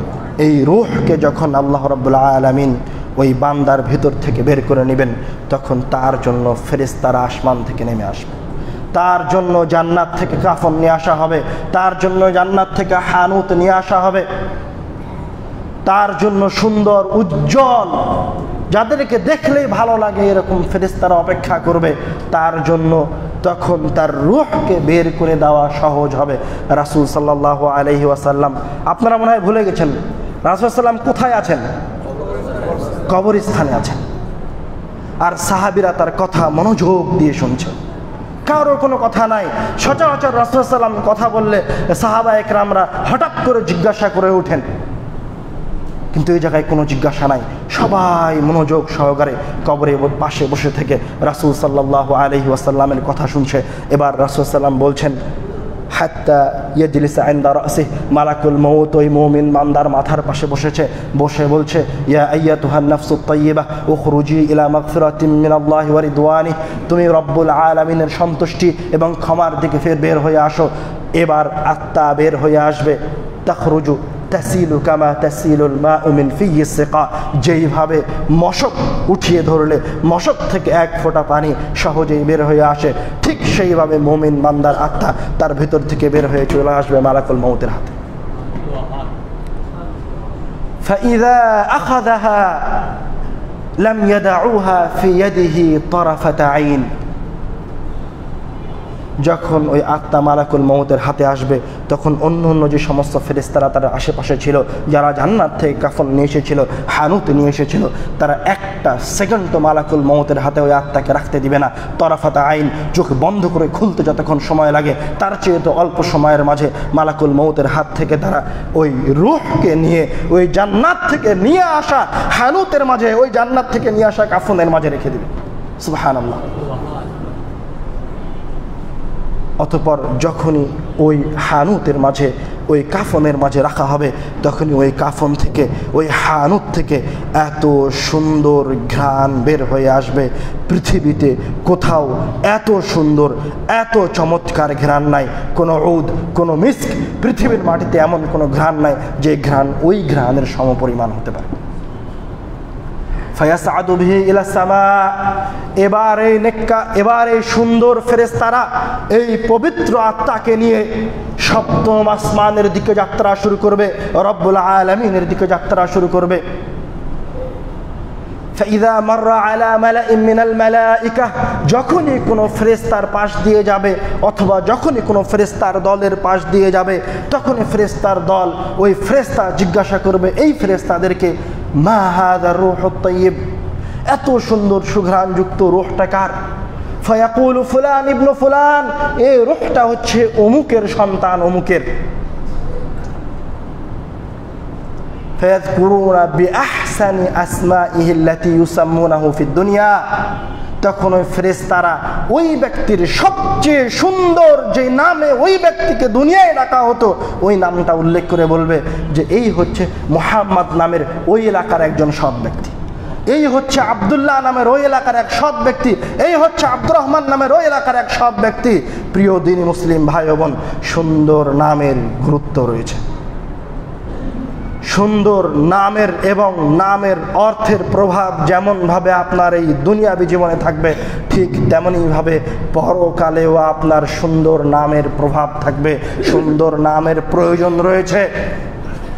এই রূহকে যখন আল্লাহ রব্বুল আলামিন ওই বান্দার ভেতর থেকে বের করে নেবেন, তখন তার জন্য ফেরেশতারা আসমান থেকে নেমে আসবে, তার জন্য জান্নাত থেকে কাফন নিয়ে আসা হবে, তার জন্য জান্নাত থেকে হানুত নিয়ে আসা হবে, তার জন্য সুন্দর উজ্জ্বল যাদেরকে দেখলেই ভালো লাগে এরকম ফেরেশতারা অপেক্ষা করবে তার জন্য। তখন তার রূহকে বের করে দেওয়া সহজ হবে। রাসূল সাল্লাল্লাহু আলাইহি ওয়াসাল্লাম, আপনারা মনে হয় ভুলে গেছেন, রাসূল সাল্লাম কোথায় আছেন? কবরস্থানে আছেন। আর সাহাবীরা তার কথা মনোযোগ দিয়ে শুনছে, কারো কোনো কথা নাই। সচরাচর রাসূল সাল্লাম কথা বললে সাহাবা একরামরা হঠাৎ করে জিজ্ঞাসা করে ওঠেন, কিন্তু এই জায়গায় কোনো জিজ্ঞাসা নাই, সবাই মনোযোগ সহকারে কবরের পাশে বসে থেকে রাসূল সাল্লাল্লাহু আলাইহি ওয়াসাল্লামের কথা শুনছে। এবার রাসূল সাল্লাম বলছেন, হাত্তা ইয়াজলিসা ইনদা রাসিহি, মালাকুল মউত ওই মুমিন বান্দার মাথার পাশে বসেছে, বসে বলছে, ইয়া আইয়াতুহান নাফসুত তাইয়্যিবা উখরুজি ইলা মাগফিরাতিন মিনাল্লাহি ওয়া রিদওয়ানিহি, তুমি রব্বুল আলামিনের সন্তুষ্টি এবং ক্ষমার দিকে ফের বের হয়ে আসো। এবার আত্মা বের হয়ে আসবে, তাখরুজু তাসিলু কামা তাসিলুল মাউ মিন ফিয়্যিস সিকা, যেইভাবে মশক উঠিয়ে ধরলে মশক থেকে এক ফোঁটা পানি সহজেই বের হয়ে আসে, ঠিক সেইভাবে মুমিন বান্দার আত্মা তার ভিতর থেকে বের হয়ে চলে আসবে মালাকুল মউতের হাতে। ফাইযা আখাযাহা লাম ইয়াদউহা ফি ইয়াদিহি তারাফাতা আইন, যখন ওই আত্মা মালাকুল মউতের হাতে আসবে তখন অন্য অন্য যে সমস্ত ফেরেশতারা তার আশেপাশে ছিল, যারা জান্নাত থেকে কাফন নিয়ে এসেছিল, হানুত নিয়ে এসেছিল, তারা একটা সেকেন্ড তো মালাকুল মউতের হাতে ওই আত্মাকে রাখতে দিবে না। তরাফাতা আইন, চোখ বন্ধ করে খুলতে যতক্ষণ সময় লাগে তার চেয়ে তো অল্প সময়ের মাঝে মালাকুল মউতের হাত থেকে তারা ওই রূহকে নিয়ে ওই জান্নাত থেকে নিয়ে আসা হানুতের মাঝে, ওই জান্নাত থেকে নিয়ে আসা কাফনের মাঝে রেখে দিবে। সুবহানাল্লাহ। অতঃপর যখনই ওই হানুতের মাঝে, ওই কাফনের মাঝে রাখা হবে, তখনই ওই কাফন থেকে, ওই হানুত থেকে এত সুন্দর ঘ্রাণ বের হয়ে আসবে। পৃথিবীতে কোথাও এত সুন্দর, এত চমৎকার ঘ্রাণ নাই, কোনো উদ, কোনো মিস্ক, পৃথিবীর মাটিতে এমন কোনো ঘ্রাণ নাই যে ঘ্রাণ ওই ঘ্রাণের সমপরিমাণ হতে পারে। ফায়াসআদু বিহি ইলা সামা, এবার এই সুন্দর ফেরেশতারা এই পবিত্র আত্মাকে নিয়ে সপ্তম আসমানের দিকে যাত্রা শুরু করবে, রব্বুল আলামিনের দিকে যাত্রা শুরু করবে। ফাইযা মাররা আলা মালাইন মিনাল মালাইকা, যখনই কোনো ফেরেশতার পাশ দিয়ে যাবে অথবা যখনই কোনো ফেরেশতার দলের পাশ দিয়ে যাবে, তখনই ফেরেশতার দল, ওই ফেরেশতা জিজ্ঞাসা করবে এই ফেরেশতাদেরকে, মা হাযার রূহুত তাইয়্যিব, এত সুন্দর সুঘ্রাণযুক্ত রূহটা কার? ফায়াকুলু ফুলান ইবনু ফুলান, এই রূহটা হচ্ছে অমুকের সন্তান, অমুকের। ফায়াযকুরুনা বিআহসানি আসমাইহি আল্লাতী ইউসাম্মুনাহু ফিদ দুনিয়া, তখন ওই ফেরেশতারা ওই ব্যক্তির সবচেয়ে সুন্দর যে নামে ওই ব্যক্তিকে দুনিয়ায় ডাকা হতো ওই নামটা উল্লেখ করে বলবে যে এই হচ্ছে মুহাম্মদ নামের ওই এলাকার একজন সৎ ব্যক্তি, এই হচ্ছে আব্দুল্লাহ নামের ওই এলাকার এক সৎ ব্যক্তি, এই হচ্ছে আব্দুর রহমান নামের ওই এলাকার এক সৎ ব্যক্তি। প্রিয় দিনী মুসলিম ভাই বোন, সুন্দর নামের গুরুত্ব রয়েছে। সুন্দর নামের এবং নামের অর্থের প্রভাব যেমনভাবে আপনার এই দুনিয়াবী জীবনে থাকবে, ঠিক তেমনইভাবে পরকালেও আপনার সুন্দর নামের প্রভাব থাকবে। সুন্দর নামের প্রয়োজন রয়েছে।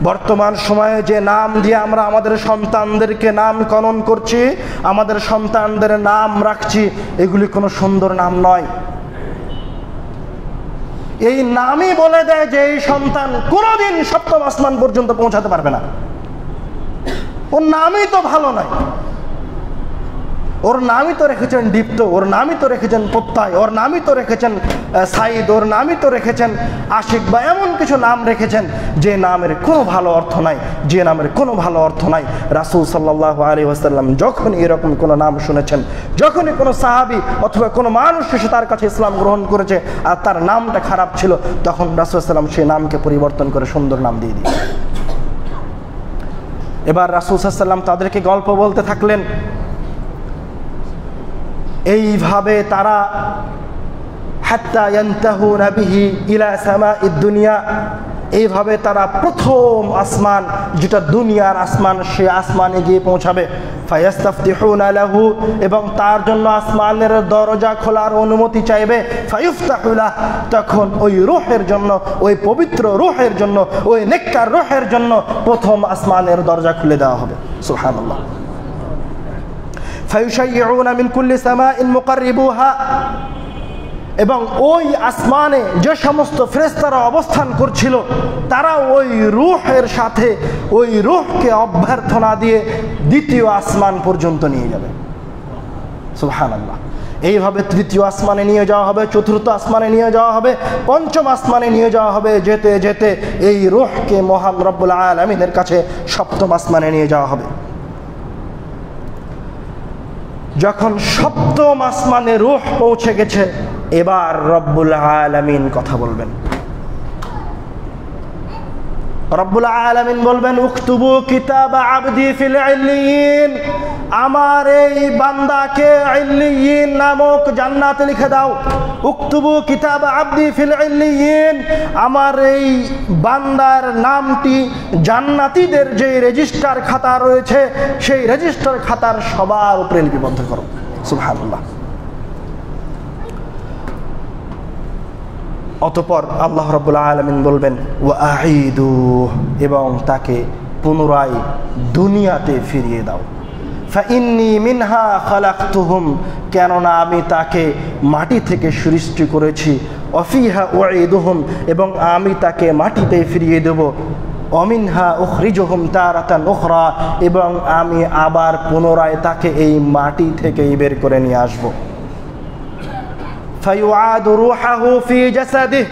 বর্তমান সময়ে যে নাম দিয়ে আমরা আমাদের সন্তানদেরকে নামকরণ করছি, আমাদের সন্তানদের নাম রাখছি, এগুলি কোনো সুন্দর নাম নয়। এই নামই বলে দেয় যে এই সন্তান কোনোদিন সপ্তম আসমান পর্যন্ত পৌঁছাতে পারবে না। ওর নামই তো ভালো নয়, ওর নামই তো রেখেছেন দীপ্ত, ওর নামই তো রেখেছেন প্রত্যয়, ওর নামই তো রেখেছেন সাইদ, ওর নামই তো রেখেছেন আশিক, বা এমন কিছু নাম রেখেছেন যে নামের কোনো ভালো অর্থ নাই, যে নামের কোনো ভালো অর্থ নাই। রাসূল সাল্লাল্লাহু আলাইহি ওয়াসাল্লাম যখনই এরকম কোনো নাম শুনেছেন, যখনই কোনো সাহাবী অথবা কোনো মানুষ এসে তার কাছে ইসলাম গ্রহণ করেছে আর তার নামটা খারাপ ছিল, তখন রাসূল সাল্লাম সেই নামকে পরিবর্তন করে সুন্দর নাম দিয়ে দিয়েছেন। এবার রাসূল সাল্লাম তাদেরকে গল্প বলতে থাকলেন। এইভাবে তারা হাত্তা ইয়ানতাহুনা বিহি ইলা সামাইদ দুনিয়া, এইভাবে তারা প্রথম আসমান যেটা দুনিয়ার আসমান, সে আসমানে গিয়ে পৌঁছাবে। ফায়াস্তাফতিহুনা লাহু, এবং তার জন্য আসমানের দরজা খোলার অনুমতি চাইবে। ফায়ুফতাহু লাহ, তখন ওই রূহের জন্য, ওই পবিত্র রূহের জন্য, ওই নেককার রূহের জন্য প্রথম আসমানের দরজা খুলে দেওয়া হবে। সুবহানাল্লাহ। ফায়ুশাইয়ুনা মিন কুল্লি সামাইন মুকাররিবুহা, এবং ওই আসমানে যে সমস্ত ফেরেশতারা অবস্থান করছিল তারা ওই রূহের সাথে ওই রূহকে অভ্যর্থনা দিয়ে দ্বিতীয় আসমান পর্যন্ত নিয়ে যাবে। সুবহানাল্লাহ। এইভাবে তৃতীয় আসমানে নিয়ে যাওয়া হবে, চতুর্থ আসমানে নিয়ে যাওয়া হবে, পঞ্চম আসমানে নিয়ে যাওয়া হবে, যেতে যেতে এই রূহকে মহান রব্বুল আলামিনের কাছে সপ্তম আসমানে নিয়ে যাওয়া হবে। যখন সপ্তম আসমানে রূহ পৌঁছে গেছে, এবার রব্বুল আলামিন কথা বলবেন। রব্বুল আলামিন বলবেন, উকতুবু কিতাব আবদি ফিল ইল্লিয়িন, আমার এই বান্দাকে ইল্লিয়িন নামক জান্নাতে লিখে দাও। উকতুবু কিতাব আবদি ফিল ইল্লিয়িন, আমার এই বান্দার নামটি জান্নাতীদের যে রেজিস্টার খাতা রয়েছে সেই রেজিস্টার খাতার সবার উপরে লিপিবদ্ধ করো। সুবহানাল্লাহ। অতঃপর আল্লাহ রাব্বুল আলামিন বলবেন, ওয়া আঈদু, এবং তাকে পুনরায় দুনিয়াতে ফিরিয়ে দাও। ফাইন্নী মিনহা খালাকতুহুম, কেননা আমি তাকে মাটি থেকে সৃষ্টি করেছি। ওয়াফিহা উঈদুহুম, এবং আমি তাকে মাটিতে ফিরিয়ে দেব। ওমিনহা উখরিজুহুম তারাতান উখরা, এবং আমি আবার পুনরায় তাকে এই মাটি থেকেই বের করে নিয়ে আসব। ফায়ুআদু রূহাহু ফি জাসাদিহি,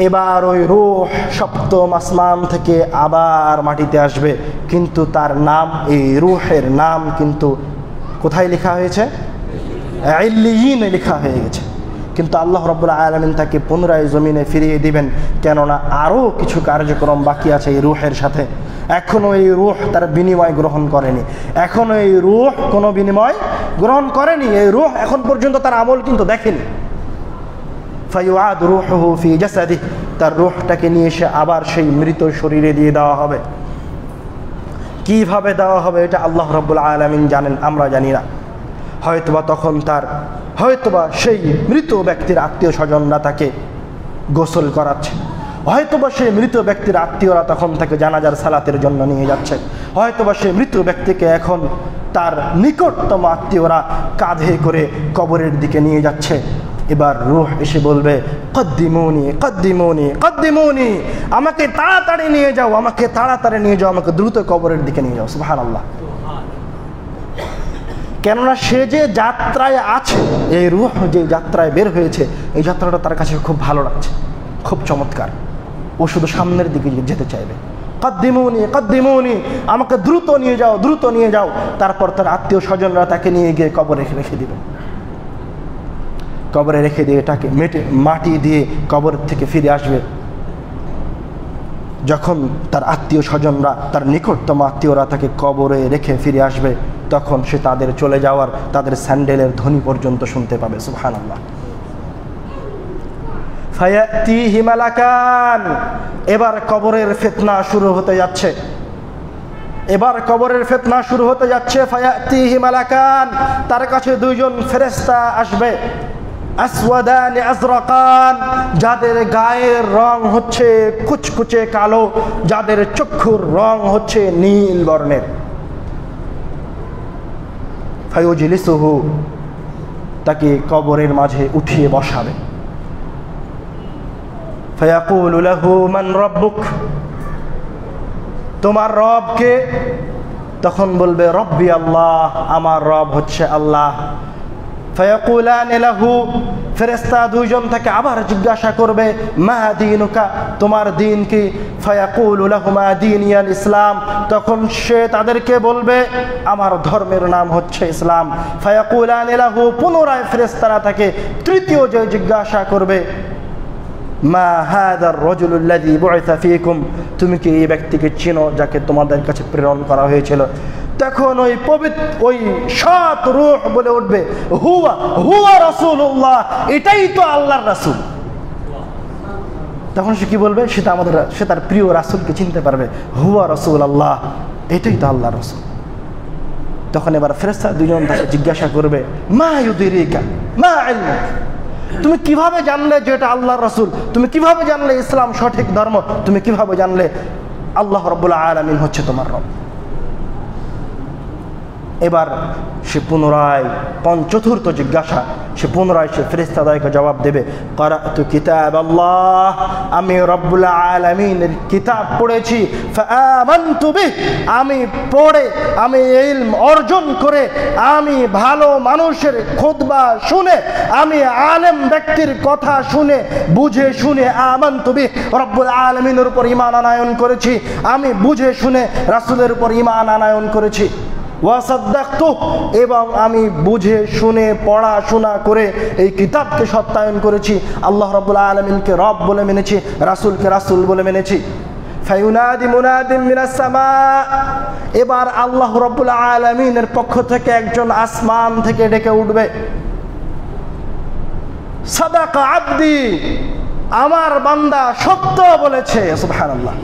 এবার ওই রূহ সপ্তম আসমান থেকে আবার মাটিতে আসবে, কিন্তু তার নাম, এই রূহের নাম কিন্তু কোথায় লেখা হয়েছে? ইল্লিয়িনে লেখা হয়ে গেছে। কিন্তু আল্লাহ রাব্বুল আলামিন তাকে পুনরায় জমিনে ফিরিয়ে দিবেন, কেননা আরও কিছু কার্যক্রম বাকি আছে এই রূহের সাথে। এখনও এই রূহ তার বিনিময় গ্রহণ করেনি, এখনও এই রূহ কোনো বিনিময় গ্রহণ করেনি, এই রূহ এখন পর্যন্ত তার আমল কিন্তু দেখেনি। ফায়ুআদ রূহুহু ফি জাসাদিহি, তার রূহটাকে নিয়ে এসে আবার সেই মৃত শরীরে দিয়ে দেওয়া হবে। কিভাবে দেওয়া হবে এটা আল্লাহ রাব্বুল আলামিন জানেন, আমরা জানি না। হয়তোবা সেই মৃত ব্যক্তির আত্মীয় স্বজনরা তাকে গোসল করাচ্ছে, হয়তোবা সেই মৃত ব্যক্তির আত্মীয়রা তখন তাকে জানাজার সালাতের জন্য নিয়ে যাচ্ছে, হয়তোবা সেই মৃত ব্যক্তিকে এখন তার নিকটতম আত্মীয়রা কাঁধে করে কবরের দিকে নিয়ে যাচ্ছে। এবার রূহ এসে বলবে, কদ্দিমুনি কদ্দিমুনি কদ্দিমুনি, আমাকে তাড়াতাড়ি নিয়ে যাও, আমাকে তাড়াতাড়ি নিয়ে যাও, আমাকে দ্রুত কবরের দিকে নিয়ে যাও। সুবহানাল্লাহ। কেননা সে যে যাত্রায় আছে, এই রূহ যে যাত্রায় বের হয়েছে, এই যাত্রাটা তার কাছে খুব ভালো লাগছে, খুব চমৎকার। ও শুধু সামনের দিকে যেতে চাইবে। কদ্দিমুনি কদ্দিমুনি, আমাকে দ্রুত নিয়ে যাও, দ্রুত নিয়ে যাও। তারপর তার আত্মীয় স্বজনরা তাকে নিয়ে গিয়ে কবরে রেখে দিবে। কবরে রেখে দিয়ে তাকে মাটি দিয়ে কবর থেকে ফিরে আসবে। যখন তার আত্মীয় স্বজনরা, তার নিকটতম আত্মীয়রা তাকে কবরে রেখে ফিরে আসবে, তখন সে তাদের চলে যাওয়ার, তাদের স্যান্ডেলের ধ্বনি পর্যন্ত শুনতে পাবে। সুবহানাল্লাহ। ফায়াতিহি মালাকান, এবার কবরের ফিতনা শুরু হতে যাচ্ছে, এবার কবরের ফিতনা শুরু হতে যাচ্ছে। ফায়াতিহি মালাকান, তার কাছে দুইজন ফেরেশতা আসবে। আসওয়াদান আজরাকান, যাদের গায়ের রং হচ্ছে কুচকুচে কালো, যাদের চক্ষুর রং হচ্ছে নীল বর্ণের। ফায়ুজলিসুহু, তাকে কবরের মাঝে উঠিয়ে বসাবে। ফায়াকুলু লাহু মান রাব্বুক, তোমার রব কে? তখন বলবে, রব্বি আল্লাহ, আমার রব হচ্ছে আল্লাহ। ফায়াকুলান লাহু, ফেরেশতা দুইজন তাকে আবার জিজ্ঞাসা করবে, মা দীনুকা, তোমার দিন কি? ফায়াকুলু লাহুমা দীনিয়াল ইসলাম, তখন সে তাদেরকে বলবে, আমার ধর্মের নাম হচ্ছে ইসলাম। ফায়াকুলান লাহু, পুনরায় ফেরেশতারা তাকে তৃতীয় যে জিজ্ঞাসা করবে, মা হাদার রাজুলুল্লাযী বুইসা ফীকুম, তুমি কি এই ব্যক্তিকে চিনো যাকে তোমাদের কাছে প্রেরণ করা হয়েছিল? তখন ওই সৎ রূহ বলে উঠবে, হুয়া হুয়া রাসূলুল্লাহ, এটাই তো আল্লাহর রাসূল। তখন সে কি বলবে? সে তার প্রিয় রাসূলকে চিনতে পারবে, হুয়া রাসূলুল্লাহ, এটাই তো আল্লাহর রাসূল। তখন এবার ফেরেশতা দুজন তাকে জিজ্ঞাসা করবে, মা ইউদিরিকা মা ইলমুক, তুমি কিভাবে জানলে যে এটা আল্লাহর রাসূল? তুমি কিভাবে জানলে ইসলাম সঠিক ধর্ম? তুমি কিভাবে জানলে আল্লাহ রাব্বুল আলামিন হচ্ছে তোমার রব? এবার সে পুনরায় চতুর্থ জিজ্ঞাসা, সে পুনরায় সে ফেরেশতাদ্বয়কে জবাব দেবে, ক্বারাতু কিতাব আল্লাহ, আমি রব্বুল আলামিনের কিতাব পড়েছি, ফাআমানতু বিহি, আমি পড়ে, আমি ইলম অর্জন করে, আমি ভালো মানুষের খুতবা শুনে, আমি আলেম ব্যক্তির কথা শুনে বুঝে শুনে আমানতু বিহি, রব্বুল আলামিনের উপর ঈমান আনয়ন করেছি, আমি বুঝে শুনে রাসূলের উপর ঈমান আনয়ন করেছি। ওয়াসাদ্দাকতু, এবং আমি বুঝে শুনে পড়াশোনা করে এই কিতাবকে সত্যায়ন করেছি, আল্লাহ রাব্বুল আলামিনকে রব বলে মেনেছি, রাসূলকে রাসূল বলে মেনেছি। ফায়ুনাদি মুনাদিম মিনাস সামা, এবার আল্লাহ রাব্বুল আলামিনের পক্ষ থেকে একজন আসমান থেকে ডেকে উঠবে, সাদাকা আব্দি, আমার বান্দা সত্য বলেছে। সুবহানাল্লাহ,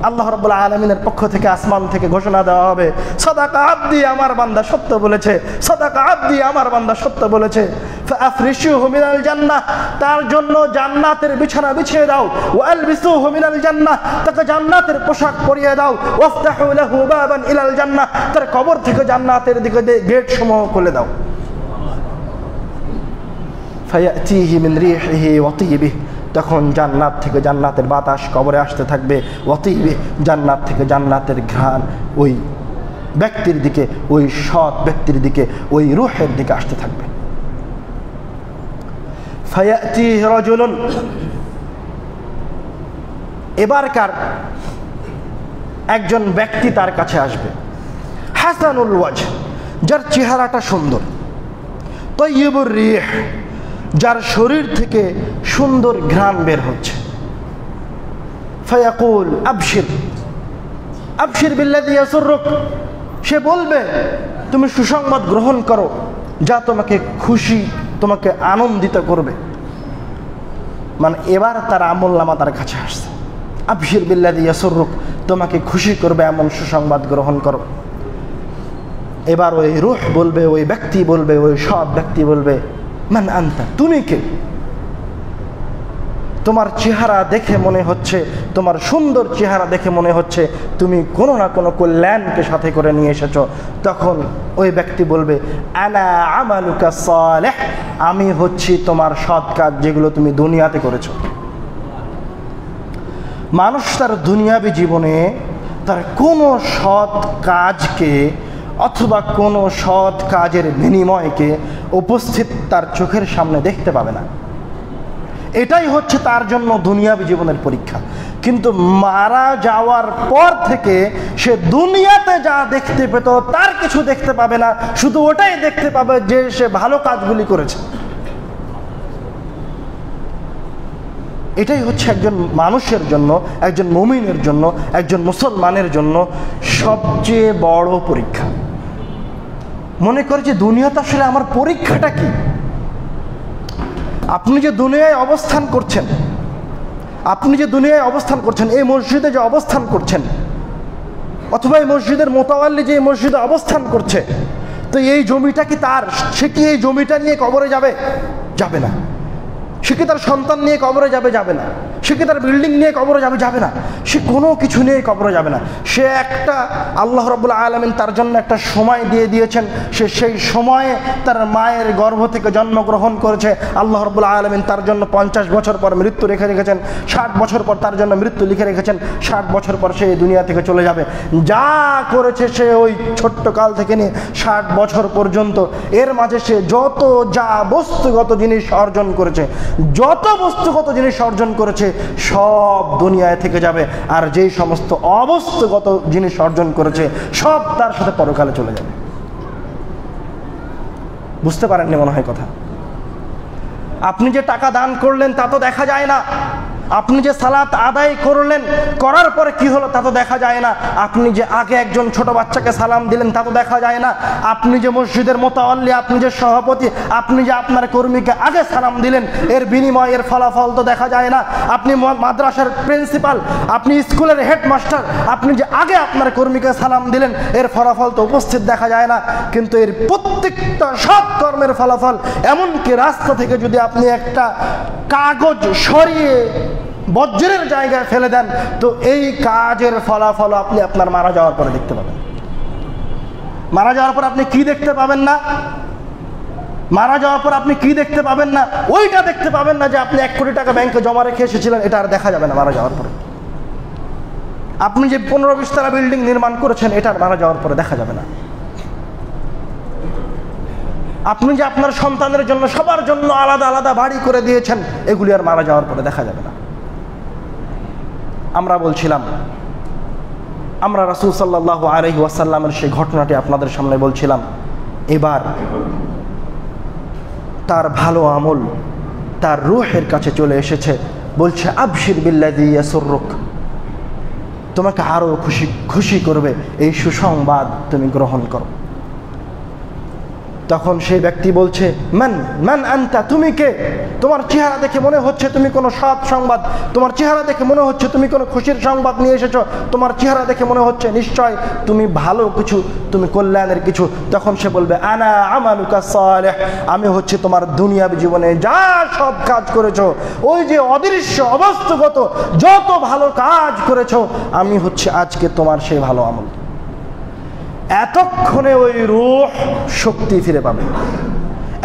আল্লাহ রাব্বুল আলামিনের পক্ষ থেকে আসমান থেকে ঘোষণা দেওয়া হবে, সাদাকা আব্দি, আমার বান্দা সত্য বলেছে, সাদাকা আব্দি, আমার বান্দা সত্য বলেছে। ফাআফরিশুহু মিনাল জান্নাহ, তার জন্য জান্নাতের বিছানা বিছিয়ে দাও। ওয়ালবিসুহু মিনাল জান্নাহ, তাকে জান্নাতের পোশাক পরিয়ে দাও। ওয়াফতাহু লাহু বাবান ইলাল জান্নাহ, তার কবর থেকে জান্নাতের দিকে গেট সমূহ খুলে দাও। ফায়াতিহি মিন রিহিহি ওয়া তিয়বিহি, তখন জান্নাত থেকে জান্নাতের বাতাস কবরে আসতে থাকবে। ওয়াতিবি, জান্নাত থেকে জান্নাতের ঘ্রাণ ওই ব্যক্তির দিকে, ওই সৎ ব্যক্তির দিকে, ওই রূহের দিকে আসতে থাকবে। ফায়াতিহি রাজুলুন, এবারকার একজন ব্যক্তি তার কাছে আসবে, হাসানুল ওয়াজহ, যার চেহারাটা সুন্দর, তাইয়্যিবুর রিহ, যার শরীর থেকে সুন্দর ঘ্রাণ বের হচ্ছে। ফায়াকুল আবশির, আবশির বিল্লাযী ইয়াসুররুক, সে বলবে তুমি সুসংবাদ গ্রহণ করো যা তোমাকে খুশি, তোমাকে আনন্দিত করবে। মানে এবার তার আমলনামা তার কাছে আসছে, আবশির বিল্লাযী ইয়াসুররুক, তোমাকে খুশি করবে এমন সুসংবাদ গ্রহণ করো। এবার ওই রূহ বলবে, ওই ব্যক্তি বলবে, ওই সব ব্যক্তি বলবে, মান আনতা, তুমি কে? তোমার চেহারা দেখে মনে হচ্ছে, তোমার সুন্দর চেহারা দেখে মনে হচ্ছে তুমি কোনো না কোনো কল্যাণকে সাথে করে নিয়ে এসেছো। তখন ওই ব্যক্তি বলবে, আনা আমালুকা সালেহ, আমি হচ্ছি তোমার সৎ কাজ যেগুলো তুমি দুনিয়াতে করেছো। মানুষ তার দুনিয়াবী জীবনে তার কোনো সৎ কাজকে অথবা কোনো সৎ কাজের বিনিময়কে উপস্থিত তার চোখের সামনে দেখতে পাবে না। এটাই হচ্ছে তার জন্য দুনিয়াবী জীবনের পরীক্ষা। কিন্তু মারা যাওয়ার পর থেকে সে দুনিয়াতে যা দেখতে পেত তার কিছু দেখতে পাবে না, শুধু ওটাই দেখতে পাবে যে সে ভালো কাজগুলি করেছে। এটাই হচ্ছে একজন মানুষের জন্য, একজন মুমিনের জন্য, একজন মুসলমানের জন্য সবচেয়ে বড় পরীক্ষা। মনে করে যে দুনিয়াতে আসলে আমার পরীক্ষাটা কি? আপনি যে দুনিয়ায় অবস্থান করছেন, আপনি যে দুনিয়ায় অবস্থান করছেন, এই মসজিদে যে অবস্থান করছেন, অথবা এই মসজিদের মোতাওয়াল্লি যে মসজিদে অবস্থান করছে, তো এই জমিটা কি তার? সে কি এই জমিটা নিয়ে কবরে যাবে? যাবে না। সে কি তার সন্তান নিয়ে কবরে যাবে? যাবে না। সে কি তার বিল্ডিং নিয়ে কবরে যাবে? যাবে না। সে কোনো কিছু নিয়ে কবরে যাবে না। সে একটা, আল্লাহ রাব্বুল আলামিন তার জন্য একটা সময় দিয়ে দিয়েছেন। সে সেই সময়ে তার মায়ের গর্ভ থেকে জন্মগ্রহণ করেছে। আল্লাহ রাব্বুল আলামিন তার জন্য 50 বছর পর মৃত্যু রেখে রেখেছেন, 60 বছর পর তার জন্য মৃত্যু লিখে রেখেছেন। 60 বছর পর সে এই দুনিয়া থেকে চলে যাবে। যা করেছে সে ওই ছোট্ট কাল থেকে নিয়ে 60 বছর পর্যন্ত, এর মাঝে সে যত যা বস্তুগত জিনিস অর্জন করেছে, যত বস্তুগত জিনিস অর্জন করেছে সব দুনিয়ায় থেকে যাবে। আর যেই সমস্ত অবস্তুগত জিনিস অর্জন করেছে সব তার সাথে পরকালে চলে যাবে। বুঝতে পারেননি মনে হয় কথা? আপনি যে টাকা দান করলেন তা তো দেখা যায় না। আপনি যে সালাত আদায় করলেন, করার পরে কি হলো তা তো দেখা যায় না। আপনি যে আগে একজন ছোট বাচ্চাকে সালাম দিলেন তা তো দেখা যায় না। আপনি যে মসজিদের মোতাওয়াল্লি, আপনি যে সভাপতি, আপনি যে আপনার কর্মীকে আগে সালাম দিলেন, এর বিনিময়, এর ফলাফল তো দেখা যায় না। আপনি মাদ্রাসার প্রিন্সিপাল, আপনি স্কুলের হেডমাস্টার, আপনি যে আগে আপনার কর্মীকে সালাম দিলেন, এর ফলাফল তো উপস্থিত দেখা যায় না। কিন্তু এর প্রত্যেকটা সৎ কর্মের ফলাফল, এমনকি রাস্তা থেকে যদি আপনি একটা কাগজ সরিয়ে বজ্রের জায়গায় ফেলে দেন, তো এই কাজের ফলাফল আপনি আপনার মারা যাওয়ার পরে দেখতে পাবেন। মারা যাওয়ার পর আপনি কি দেখতে পাবেন না? মারা যাওয়ার পর আপনি কি দেখতে পাবেন না? ওইটা দেখতে পাবেন না যে আপনি 1 কোটি টাকা ব্যাংকে জমা রেখে এসেছিলেন, এটা আর দেখা যাবে না মারা যাওয়ার পরে। আপনি যে 15-20 তলা বিল্ডিং নির্মাণ করেছেন, এটা আর মারা যাওয়ার পরে দেখা যাবে না। আপনি যে আপনার সন্তানের জন্য, সবার জন্য আলাদা আলাদা বাড়ি করে দিয়েছেন, এগুলি আর মারা যাওয়ার পরে দেখা যাবে না। আমরা বলছিলাম, আমরা রাসূল সাল্লাল্লাহু আলাইহি ওয়াসাল্লামের সেই ঘটনাটি আপনাদের সামনে বলছিলাম। এবার তার ভালো আমল তার রূহের কাছে চলে এসেছে, বলছে আবশির বিল্লাযী ইয়াসুররুক, তোমাকে আরো খুশি করবে এই সুসংবাদ তুমি গ্রহণ করো। তখন সেই ব্যক্তি বলছে, মান আনতা, তুমি কে? তোমার চেহারা দেখে মনে হচ্ছে তুমি কোনো সৎ সংবাদ, তোমার চেহারা দেখে মনে হচ্ছে তুমি কোনো খুশির সংবাদ নিয়ে এসেছো, তোমার চেহারা দেখে মনে হচ্ছে নিশ্চয় তুমি ভালো কিছু, তুমি কল্যাণের কিছু। তখন সে বলবে, আনা আমালুকা সালিহ, আমি হচ্ছে তোমার দুনিয়াবী জীবনে যা সব কাজ করেছো, ওই যে অদৃশ্য অবস্তুগত যত ভালো কাজ করেছো, আমি হচ্ছে আজকে তোমার সেই ভালো আমল। এতক্ষণে ওই রূহ শক্তি ফিরে পাবে,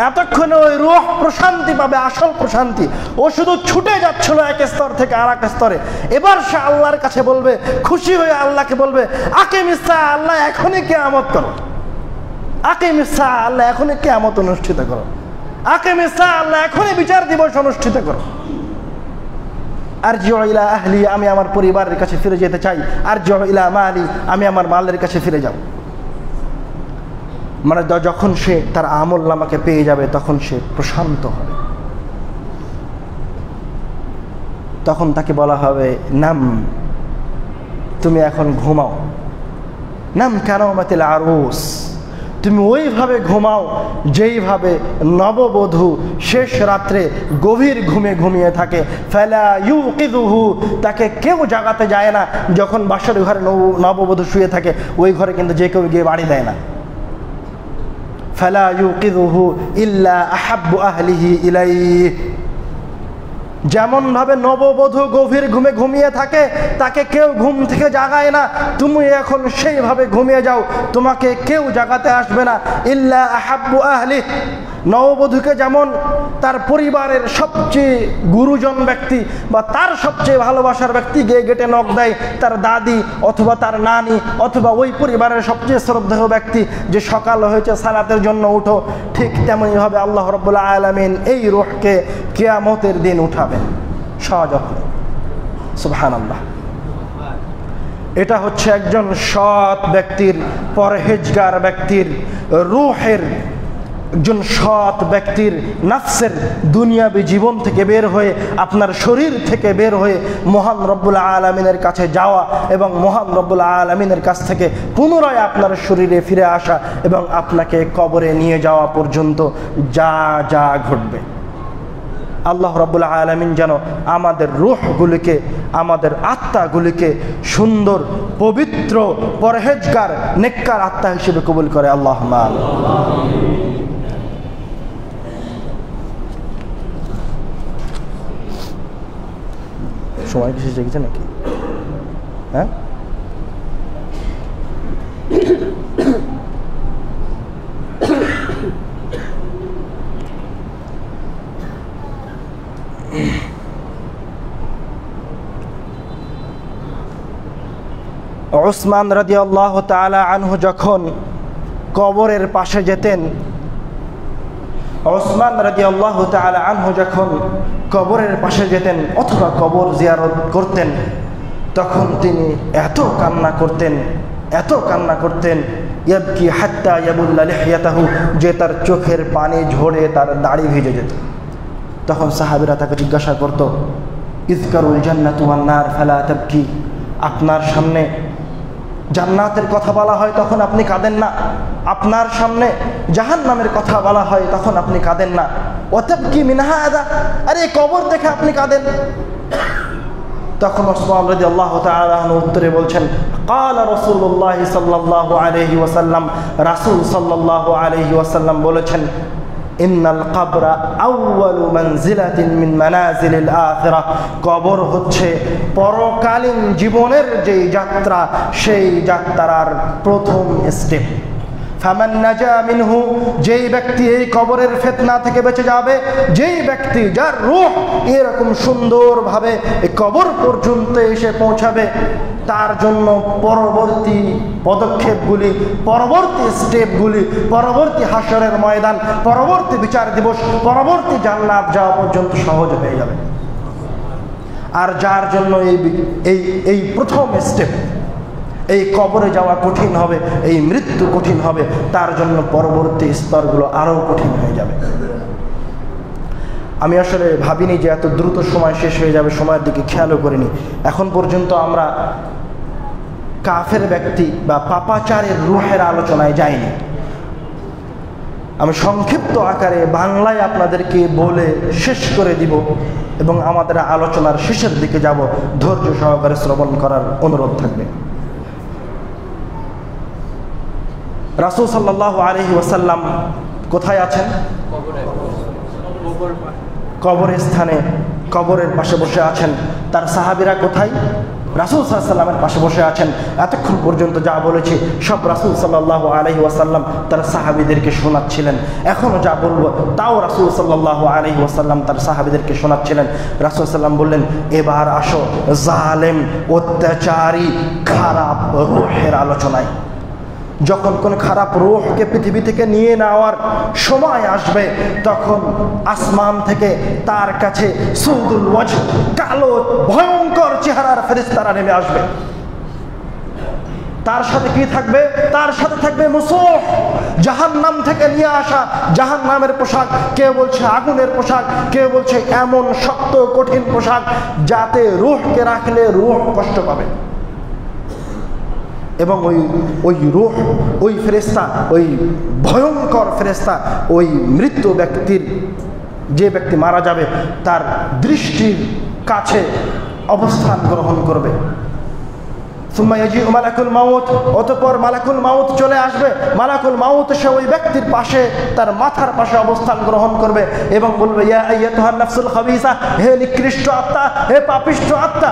এতক্ষণে ওই রূহ প্রশান্তি পাবে, আসল প্রশান্তি। ও শুধু ছুটে যাচ্ছিল এক স্তর থেকে আর এক স্তরে। এবার সে আল্লাহর কাছে বলবে, খুশি হয়ে আল্লাহকে বলবে, আকিমিস সাআহ, আল্লাহ এখনই কিয়ামত করো, আকিমিস সাআহ, আল্লাহ এখনই কিয়ামত অনুষ্ঠিত করো, আকিমিস সাআহ, আল্লাহ এখনই বিচার দিবস অনুষ্ঠিত করো। আরজিউ ইলা আহলি, আমি আমার পরিবারের কাছে ফিরে যেতে চাই। আরজিউ ইলা মালি, আমি আমার মালের কাছে ফিরে যাব। মানে যখন সে তার আমল নামাকে পেয়ে যাবে, তখন সে প্রশান্ত হবে। তখন তাকে বলা হবে, নাম, তুমি এখন ঘুমাও। নাম কানামাতিল আরুস, তুমি ওইভাবে ঘুমাও যেইভাবে নববধূ শেষ রাত্রে গভীর ঘুমে ঘুমিয়ে থাকে। ফালা ইউকিযুহু, তাকে কেউ জাগাতে যায় না। যখন বাসার ঘরে নববধূ শুয়ে থাকে, ওই ঘরে কিন্তু যে কেউ গিয়ে বাড়ি দেয় না। ফালা ইউকিযুহু ইল্লা আহাব্বু আহলিহি ইলাইহি, যেমন ভাবে নববধূ গভীর ঘুমে ঘুমিয়ে থাকে, তাকে কেউ ঘুম থেকে জাগায় না, তুমি এখন সেইভাবে ঘুমিয়ে যাও, তোমাকে কেউ জাগাতে আসবে না। ইল্লা আহাব্বু আহলিহি, নববধূকে যেমন তার পরিবারের সবচেয়ে গুরুজন ব্যক্তি বা তার সবচেয়ে ভালোবাসার ব্যক্তি গিয়ে গেটে নক দেয়, তার দাদি অথবা তার নানি অথবা ওই পরিবারের সবচেয়ে শ্রদ্ধেয় ব্যক্তি, যে সকাল হয়েছে সালাতের জন্য উঠো, ঠিক তেমনিভাবে আল্লাহ রাব্বুল আলামিন এই রূহকে কিয়ামতের দিন উঠাবেন সযত্নে। সুবহানাল্লাহ। এটা হচ্ছে একজন সৎ ব্যক্তির, পরহেজগার ব্যক্তির রূহের, একজন সৎ ব্যক্তির নাফসের দুনিয়াবী জীবন থেকে বের হয়ে, আপনার শরীর থেকে বের হয়ে মহান রব্বুল আলামিনের কাছে যাওয়া এবং মহান রব্বুল আলামিনের কাছ থেকে পুনরায় আপনার শরীরে ফিরে আসা এবং আপনাকে কবরে নিয়ে যাওয়া পর্যন্ত যা যা ঘটবে। আল্লাহ রাব্বুল আলামিন যেন আমাদের রূহগুলিকে, আমাদের আত্মাগুলিকে সুন্দর, পবিত্র, পরহেজগার, নেককার আত্মা হিসেবে কবুল করে। আল্লাহুম্মা আমিন। সময় কিছু জেগেছে নাকি? হ্যাঁ, উসমান রাদিয়াল্লাহু তাআলা আনহু যখন কবরের পাশে যেতেন, ওসমান রাদিয়াল্লাহু তাআলা আনহু যখন কবরের পাশে যেতেন অথবা কবর জিয়ারত করতেন, তখন তিনি এত কান্না করতেন, এত কান্না করতেন, ইয়াবকি হাত্তা ইয়াবুল্লা লিহইয়াতাহু, যে তার চোখের পানি ঝরে তার দাড়ি ভিজে যেত। তখন সাহাবীরা তাকে জিজ্ঞাসা করত, ইযকারুল জান্নাতু ওয়ান নার ফালা তাবকি, আপনার সামনে জান্নাতের কথা বলা হয় তখন আপনি কাঁদেন না, আপনার সামনে জাহান্নামের কথা বলা হয় তখন আপনি কাঁদেন না। ওয়াতাবকি মিন হাযা, আরে কবর দেখে আপনি কাঁদেন। তখন ওসমান রাদিয়াল্লাহু তাআলা আনহু উত্তরে বলছেন, ক্বালা রাসূলুল্লাহ সাল্লাল্লাহু আলাইহি ওয়াসাল্লাম, রাসূল সাল্লাল্লাহু আলাইহি ওয়াসাল্লাম বলেছেন, ইন্নাল কবরা আউয়ালু মানজিলাতিন মিন মানাজিলিল আখিরাহ, কবর হচ্ছে পরকালীন জীবনের যেই যাত্রা, সেই যাত্রার প্রথম স্টেপ। ফামান নাজা মিনহু, যেই ব্যক্তি এই কবরের ফিতনা থেকে বেঁচে যাবে, যেই ব্যক্তি যার রূহ এরকম সুন্দরভাবে এই কবর পর্যন্ত এসে পৌঁছাবে, তার জন্য পরবর্তী পদক্ষেপগুলি, পরবর্তী স্টেপগুলি, পরবর্তী হাসরের ময়দান, পরবর্তী বিচার দিবস, পরবর্তী জান্নাত যাওয়া পর্যন্ত সহজ হয়ে যাবে। আর যার জন্য এই প্রথম স্টেপ, এই কবরে যাওয়া কঠিন হবে, এই মৃত্যু কঠিন হবে, তার জন্য পরবর্তী স্তরগুলো আরও কঠিন হয়ে যাবে। আমি আসলে ভাবিনি যে এত দ্রুত সময় শেষ হয়ে যাবে, সময়ের দিকে খেয়ালও করিনি। এখন পর্যন্ত আমরা কাফের ব্যক্তি বা পাপাচারের রূহের আলোচনায় যাইনি। আমি সংক্ষিপ্ত আকারে বাংলায় আপনাদেরকে বলে শেষ করে দিব এবং আমাদের আলোচনার শেষের দিকে যাব। ধৈর্য সহকারে শ্রবণ করার অনুরোধ থাকবে। রাসূল সাল্লাল্লাহু আলাইহি ওয়াসাল্লাম কোথায় আছেন? কবরের স্থানে, কবরের পাশে বসে আছেন। তার সাহাবীরা কোথায়? রাসূল সাল্লাল্লাহু আলাইহি ওয়াসাল্লামের পাশে বসে আছেন। এতক্ষণ পর্যন্ত যা বলেছি সব রাসূল সাল্লাল্লাহু আলাইহি ওয়াসাল্লাম তার সাহাবীদেরকে শোনাচ্ছিলেন। এখনও যা বলবো তাও রাসূল সাল্লাল্লাহু আলাইহি ওয়াসাল্লাম তার সাহাবীদেরকে শোনাচ্ছিলেন। রাসূল সাল্লাম বললেন, এবার আসো জালেম, অত্যাচারী, খারাপ রূহের আলোচনায়। যখন কোন খারাপ রূহকে পৃথিবী থেকে নিয়ে নেওয়ার সময় আসবে, তখন আসমান থেকে তার কাছে সুদুল ওয়াজহ, কালো ভয়ঙ্কর চেহারার ফেরেশতারা নেমে আসবে। তার সাথে কি থাকবে? তার সাথে থাকবে মুসুহ, জাহান্নাম থেকে নিয়ে আসা জাহান্নামের পোশাক। কেউ বলছে আগুনের পোশাক, কেউ বলছে এমন শক্ত কঠিন পোশাক যাতে রূহকে রাখলে রূহ কষ্ট পাবে। এবং ওই রূহ, ওই ফেরেশতা, ওই ভয়ঙ্কর ফেরেশতা ওই মৃত্যু ব্যক্তির, যে ব্যক্তি মারা যাবে তার দৃষ্টির কাছে অবস্থান গ্রহণ করবে। সুম্মা ইয়াজিউ মালাকুল মাউত, অতঃপর মালাকুল মাউত চলে আসবে। মালাকুল মাউত সে ওই ব্যক্তির পাশে, তার মাথার পাশে অবস্থান গ্রহণ করবে এবং বলবে, ইয়া আইয়াতুহান নাফসুল খাবিসা, হে নিকৃষ্ট আত্মা, হে পাপিষ্ঠ আত্মা,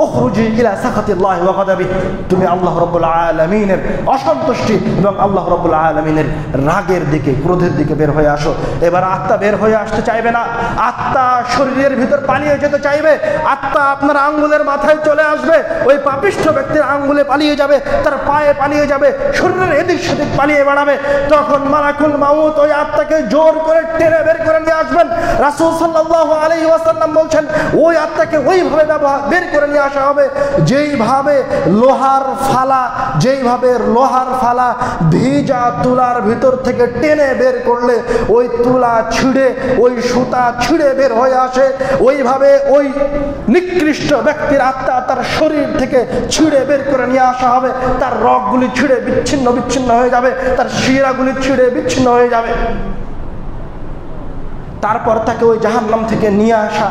উখরুজি ইলা সাখাতিল্লাহি ওয়া গাদাবিহি, তুমি আল্লাহ রাব্বুল আলামিনের অসন্তুষ্টি এবং আল্লাহ রাব্বুল আলামিনের রাগের দিকে, ক্রোধের দিকে বের হয়ে আসো। এবার আত্মা বের হয়ে আসতে চাইবে না, আত্মা শরীরের ভিতর পালিয়ে যেতে চাইবে। আত্মা আপনার আঙ্গুলের মাথায় চলে আসবে, ওই পাপিষ্ঠ ব্যক্তির আঙ্গুলে পালিয়ে যাবে, তার পায়ে পালিয়ে যাবে, শরীরের এদিক সেদিক পালিয়ে বেড়াবে। তখন মালাকুল মাউত ওই আত্মাকে জোর করে টেনে বের করে নিয়ে আসবেন। রাসূল সাল্লাল্লাহু আলাইহি ওয়াসাল্লাম বলছেন, ওই আত্মাকে ওইভাবে বের করে নিয়ে আসা হবে যেইভাবে লোহার ফালা ভিজা তুলার ভিতর থেকে টেনে বের করলে ওই তুলা ছিঁড়ে, ওই সুতা ছিঁড়ে বের হয়ে আসে, ওইভাবে ওই নিকৃষ্ট ব্যক্তির আত্মা তার শরীর থেকে ছিঁড়ে বের করে নিয়ে আসা হবে। তার রগগুলি ছিঁড়ে বিচ্ছিন্ন হয়ে যাবে, তার শিরাগুলি ছিঁড়ে বিচ্ছিন্ন হয়ে যাবে। তারপর তাকে ওই জাহান্নাম থেকে নিয়ে আসা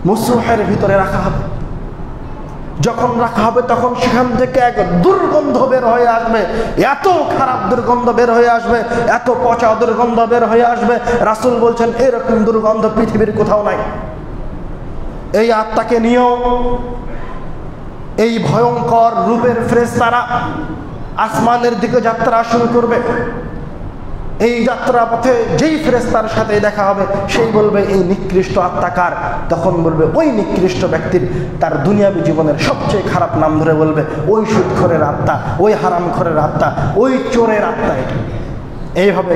মুসরুহের ভিতরে রাখা হবে। যখন রাখা হবে তখন সেখান থেকে এক দুর্গন্ধ বের হয়ে আসবে, এত খারাপ দুর্গন্ধ বের হয়ে আসবে, এত পচা দুর্গন্ধ বের হয়ে আসবে। রাসূল বলছেন, এরকম দুর্গন্ধ পৃথিবীর কোথাও নাই। এই আত্মাকে নিয়েও এই ভয়ঙ্কর রূপের ফেরেশতারা আসমানের দিকে যাত্রা শুরু করবে। এই যাত্রা পথে যেই ফেরেশতার সাথে দেখা হবে সেই বলবে, এই নিকৃষ্ট আত্মা কার? তখন বলবে ওই নিকৃষ্ট ব্যক্তির, তার দুনিয়াবী জীবনের সবচেয়ে খারাপ নাম ধরে বলবে, ওই সুদখোরের আত্মা, ওই হারামখোরের আত্মা, ওই চোরের আত্মা। এটা এইভাবে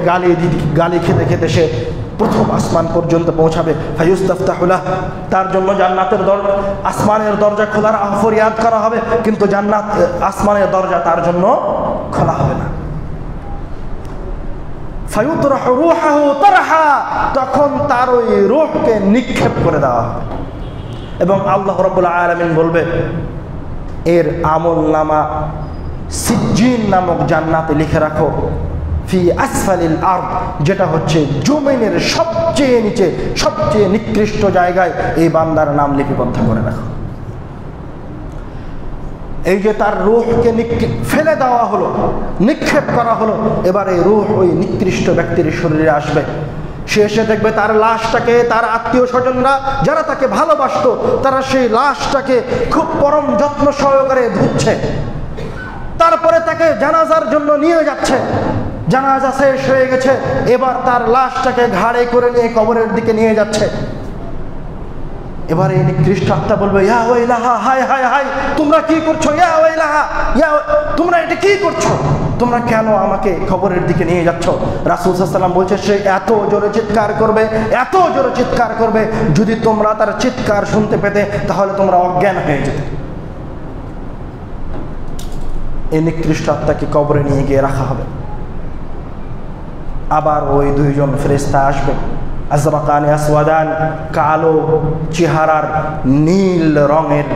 গালি খেতে খেতে সে প্রথম আসমান পর্যন্ত পৌঁছাবে। ফায়ুস্তাফতাহু লাহ, তার জন্য জান্নাতের দরজা, আসমানের দরজা খোলার ফরিয়াদ করা হবে, কিন্তু আসমানের দরজা তার জন্য খোলা হবে না। ফায়ুতরাহু রূহুহু তারহা, তখন তার ওই রূহকে নিক্ষেপ করে দেওয়া হবে এবং আল্লাহ রাব্বুল আলামিন বলবে, এর আমলনামা সিজ্জিন নামক জান্নাতে লিখে রাখো, ফি আসফালিল আরদ, যেটা হচ্ছে জমিনের সবচেয়ে নিচে, সবচেয়ে নিকৃষ্ট জায়গায় এই বান্দার নাম লিপিবদ্ধ করে রাখো। এই যে তার রূহকে ফেলে দেওয়া হলো, নিক্ষেপ করা হলো, এবার এই রূহ ওই নিকৃষ্ট ব্যক্তির শরীরে আসবে। সে এসে দেখবে তার লাশটাকে, তার আত্মীয় স্বজনরা যারা তাকে ভালোবাসতো, তারা সেই লাশটাকে খুব পরম যত্ন সহকারে ধুচ্ছে, তারপরে তাকে জানাজার জন্য নিয়ে যাচ্ছে। জানাজা শেষ হয়ে গেছে, এবার তার লাশটাকে ঘাড়ে করে নিয়ে কবরের দিকে নিয়ে যাচ্ছে। এবারে নিকৃষ্ট আত্মা বলবে, ইয়া ওয়াইলাহা, হায় হায় হায়, তোমরা কি করছো? ইয়া ওয়াইলাহা, তোমরা এটা কি করছো? তোমরা কেন আমাকে কবরের দিকে নিয়ে যাচ্ছ? রাসূল সাল্লাল্লাহু আলাইহি ওয়াসাল্লাম বলছে, সে এত জোরে চিৎকার করবে, এত জোরে চিৎকার করবে, যদি তোমরা তার চিৎকার শুনতে পেতে তাহলে তোমরা অজ্ঞান হয়ে যেতে। এই নিকৃষ্ট আত্মাকে কবরে নিয়ে গিয়ে রাখা হবে। আবার ওই দুইজন ফেরেশতা আসবে, আজরাকানি আসওয়াদান, কালো চেহারার, নীল রঙের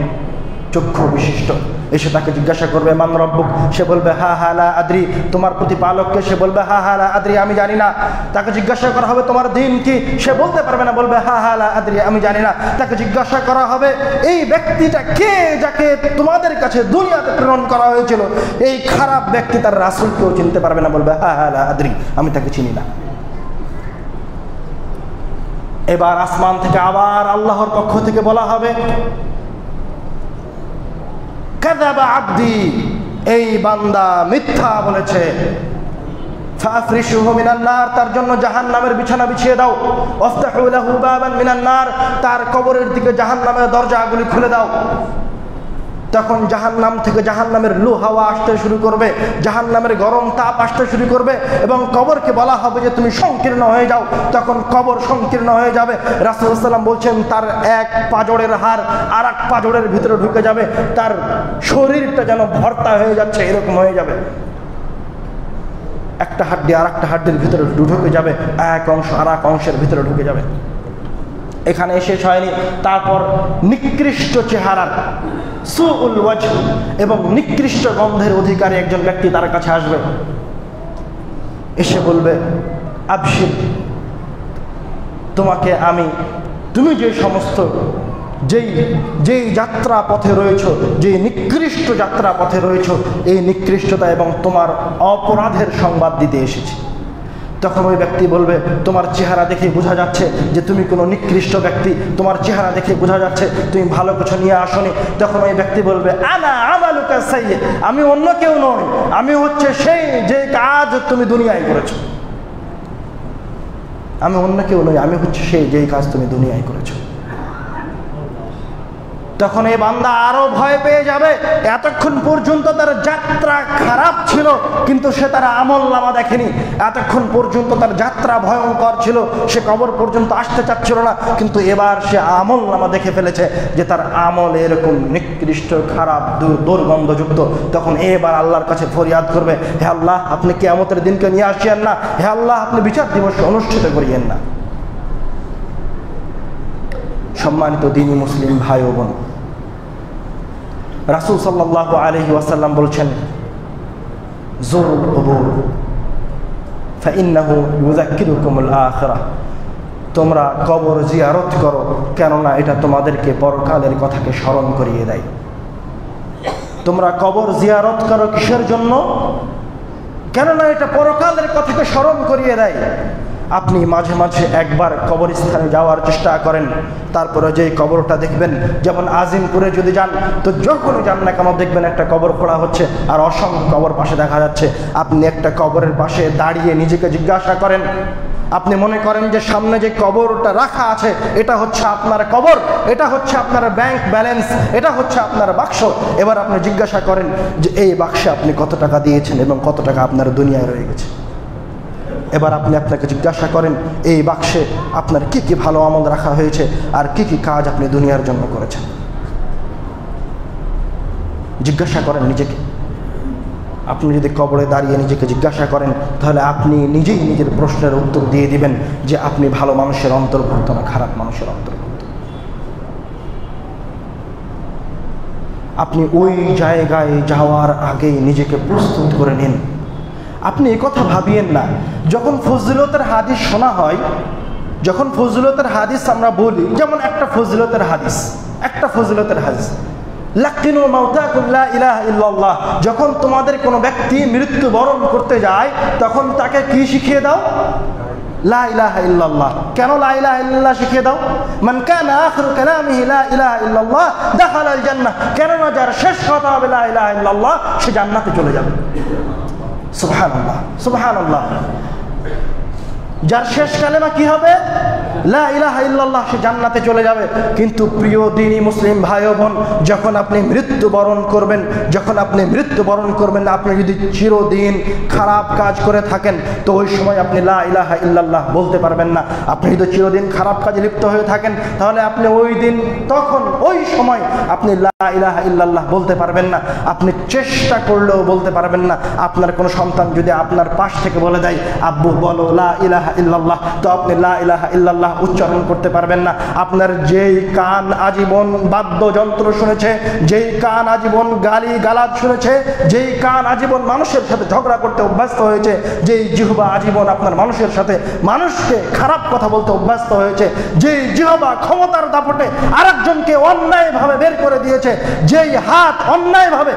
চক্ষু বিশিষ্ট, এসে তাকে জিজ্ঞাসা করবে, মান রব্বুক? সে বলবে, হা হা লা আদ্রি। তোমার প্রতিপালককে? সে বলবে, হা হা লা আদ্রি, আমি জানি না। তাকে জিজ্ঞাসা করা হবে, তোমার দিন কি? সে বলতে পারবে না, বলবে, হা হা লা আদ্রি, আমি জানি না। তাকে জিজ্ঞাসা করা হবে, এই ব্যক্তিটা কে যাকে তোমাদের কাছে দুনিয়াতে প্রেরণ করা হয়েছিল? এই খারাপ ব্যক্তি তার রাসূলকেও চিনতে পারবে না, বলবে, হা হা লা আদ্রি, আমি তাকে চিনি না। এবার আসমান থেকে আবার আল্লাহর পক্ষ থেকে বলা হবে, কাযাবা আবদি, এই বান্দা মিথ্যা বলেছে। ফাফরিশুহু মিনান নার, তার জন্য জাহান্নামের বিছানা বিছিয়ে দাও। ওয়াফতাহু লাহু বাবান মিনান নার, তার কবরের দিকে জাহান্নামের দরজাগুলি খুলে দাও। তখন জাহান্নাম থেকে জাহান্নামের লু হাওয়া আসতে শুরু করবে, জাহান্নামের গরম তাপ আসতে শুরু করবে, এবং কবরকে বলা হবে যে তুমি সংকীর্ণ হয়ে যাও। তখন কবর সংকীর্ণ হয়ে যাবে। রাসূল সাল্লাল্লাহু আলাইহি ওয়াসাল্লাম বলছেন, তার এক পাজরের হাড় আর এক পাজরের ভিতরে ঢুকে যাবে, তার শরীরটা যেন ভর্তা হয়ে যাচ্ছে, এরকম হয়ে যাবে। একটা হাড্ডি আর একটা হাড্ডির ভিতরে ঢুকে যাবে, এক অংশ আর এক অংশের ভিতরে ঢুকে যাবে। এখানে শেষ হয়নি, তারপর নিকৃষ্ট চেহারার, সুউল ওয়াজহ এবং নিকৃষ্ট গন্ধের অধিকারী একজন ব্যক্তি তার কাছে আসবে, এসে বলবে, আবশির, তোমাকে আমি, তুমি যে সমস্ত যেই যাত্রা পথে রয়েছ, যে নিকৃষ্ট যাত্রা পথে রয়েছ, এই নিকৃষ্টতা এবং তোমার অপরাধের সংবাদ দিতে এসেছি। তখন ওই ব্যক্তি বলবে, তোমার চেহারা দেখে বোঝা যাচ্ছে যে তুমি কোনো নিকৃষ্ট ব্যক্তি, তোমার চেহারা দেখে বোঝা যাচ্ছে তুমি ভালো কিছু নিয়ে আসনি। তখন ওই ব্যক্তি বলবে, আনা আমালুকা সাইয়্যিদ, আমি অন্য কেউ নই, আমি হচ্ছে সেই যে কাজ তুমি দুনিয়ায় করেছো। আমি অন্য কেউ নই, আমি হচ্ছে সেই যেই কাজ তুমি দুনিয়ায় করেছো। তখন এই বান্দা আরো ভয় পেয়ে যাবে। এতক্ষণ পর্যন্ত তার যাত্রা খারাপ ছিল, কিন্তু সে তার আমলনামা দেখেনি। এতক্ষণ পর্যন্ত তার যাত্রা ভয়ঙ্কর ছিল, সে কবর পর্যন্ত আসতে চাচ্ছিল না, কিন্তু এবার সে আমলনামা দেখে ফেলেছে যে তার আমল এরকম নিকৃষ্ট, খারাপ, দুর্গন্ধযুক্ত। তখন এবার আল্লাহর কাছে ফরিয়াদ করবে, হে আল্লাহ, আপনি কিয়ামতের দিনকে নিয়ে আসছেন না, হে আল্লাহ, আপনি বিচার দিবস অনুষ্ঠিত করিয়েন না। সম্মানিত দ্বীনি মুসলিম ভাই ও বোন, রাসূল সাল্লাল্লাহু আলাইহি ওয়াসাল্লাম বলছেন, যুরুল কুবুর ফাইন্নাহু ইউযাক্কিরুকুমুল আখিরাহ, তোমরা কবর জিয়ারত করো, কেননা এটা তোমাদেরকে পরকালের কথাকে স্মরণ করিয়ে দেয়। তোমরা কবর জিয়ারত করো কিসের জন্য? কেননা এটা পরকালের কথাকে স্মরণ করিয়ে দেয়। আপনি মাঝে মাঝে একবার কবরস্থানে যাওয়ার চেষ্টা করেন, তারপরে যে কবরটা দেখবেন, যেমন আজিমপুরে যদি যান তো যখনই যান না কেন দেখবেন একটা কবর খোঁড়া হচ্ছে আর অসংখ্য কবর পাশে দেখা যাচ্ছে। আপনি একটা কবরের পাশে দাঁড়িয়ে নিজেকে জিজ্ঞাসা করেন, আপনি মনে করেন যে সামনে যে কবরটা রাখা আছে এটা হচ্ছে আপনার কবর, এটা হচ্ছে আপনার ব্যাংক ব্যালেন্স, এটা হচ্ছে আপনার বাক্স। এবার আপনি জিজ্ঞাসা করেন যে এই বাক্সে আপনি কত টাকা দিয়েছেন এবং কত টাকা আপনার দুনিয়ায় রয়ে গেছে। এবার আপনি আপনাকে জিজ্ঞাসা করেন এই বাক্সে আপনার কি কি ভালো আমল রাখা হয়েছে আর কি কি কাজ আপনি দুনিয়ার জন্য করেছেন। জিজ্ঞাসা করেন নিজেকে। আপনি যদি কবরে দাঁড়িয়ে নিজেকে জিজ্ঞাসা করেন তাহলে আপনি নিজেই নিজের প্রশ্নের উত্তর দিয়ে দিবেন যে আপনি ভালো মানুষের অন্তর্ভুক্ত না খারাপ মানুষের অন্তর্ভুক্ত। আপনি ওই জায়গায় যাওয়ার আগেই নিজেকে প্রস্তুত করে নিন। আপনি একথা ভাবিয়েন না, যখন ফজিলতের হাদিস শোনা হয়, যখন ফজিলতের হাদিস আমরা বলি, যেমন একটা ফজিলতের হাদিস লাকিনু মাউতাকুম লা ইলাহা ইল্লাল্লাহ, যখন তোমাদের কোনো ব্যক্তি মৃত্যুবরণ করতে যায় তখন তাকে কি শিখিয়ে দাও? লা ইলাহা ইল্লাল্লাহ। কেন লা ইলাহা ইল্লাল্লাহ শিখিয়ে দাও? মান কানা আখিরু কালামিহি লা ইলাহা ইল্লাল্লাহ দাখালাল জান্নাহ, কেননা যার শেষ কথা হবে লা ইলাহা ইল্লাল্লাহ সে জান্নাতে চলে যাবে। সুবহানাল্লাহ, সুবহানাল্লাহ। যার শেষ কালেমা কি হবে? লা ইলাহা ইল্লাল্লাহ, সে জান্নাতে চলে যাবে। কিন্তু প্রিয় দ্বীনী মুসলিম ভাই ও বোন, যখন আপনি মৃত্যুবরণ করবেন, আপনি যদি চিরদিন খারাপ কাজ করে থাকেন, তো ওই সময় আপনি লা ইলাহা ইল্লাল্লাহ বলতে পারবেন না। আপনি যদি চিরদিন খারাপ কাজে লিপ্ত হয়ে থাকেন, তাহলে আপনি ওই সময় আপনি লা ইলাহা ইল্লাল্লাহ বলতে পারবেন না। আপনি চেষ্টা করলেও বলতে পারবেন না। আপনার কোনো সন্তান যদি আপনার পাশ থেকে বলে দেয়, আব্বু বলো লা ইলাহা ইল্লাল্লাহ, তো আপনি লা ইলাহা ইল্লাল্লাহ উচ্চারণ করতে পারবেন না। আপনার যেই কান আজীবন বাদ্যযন্ত্র শুনেছে, যেই কান আজীবন গালি গালাজ শুনেছে, যেই কান আজীবন মানুষের সাথে ঝগড়া করতে অভ্যস্ত হয়েছে, যেই জিহ্বা আজীবন আপনার মানুষকে খারাপ কথা বলতে অভ্যস্ত হয়েছে, যেই জিহ্বা ক্ষমতার দাপটে আরেকজনকে অন্যায়ভাবে বের করে দিয়েছে, যেই হাত অন্যায়ভাবে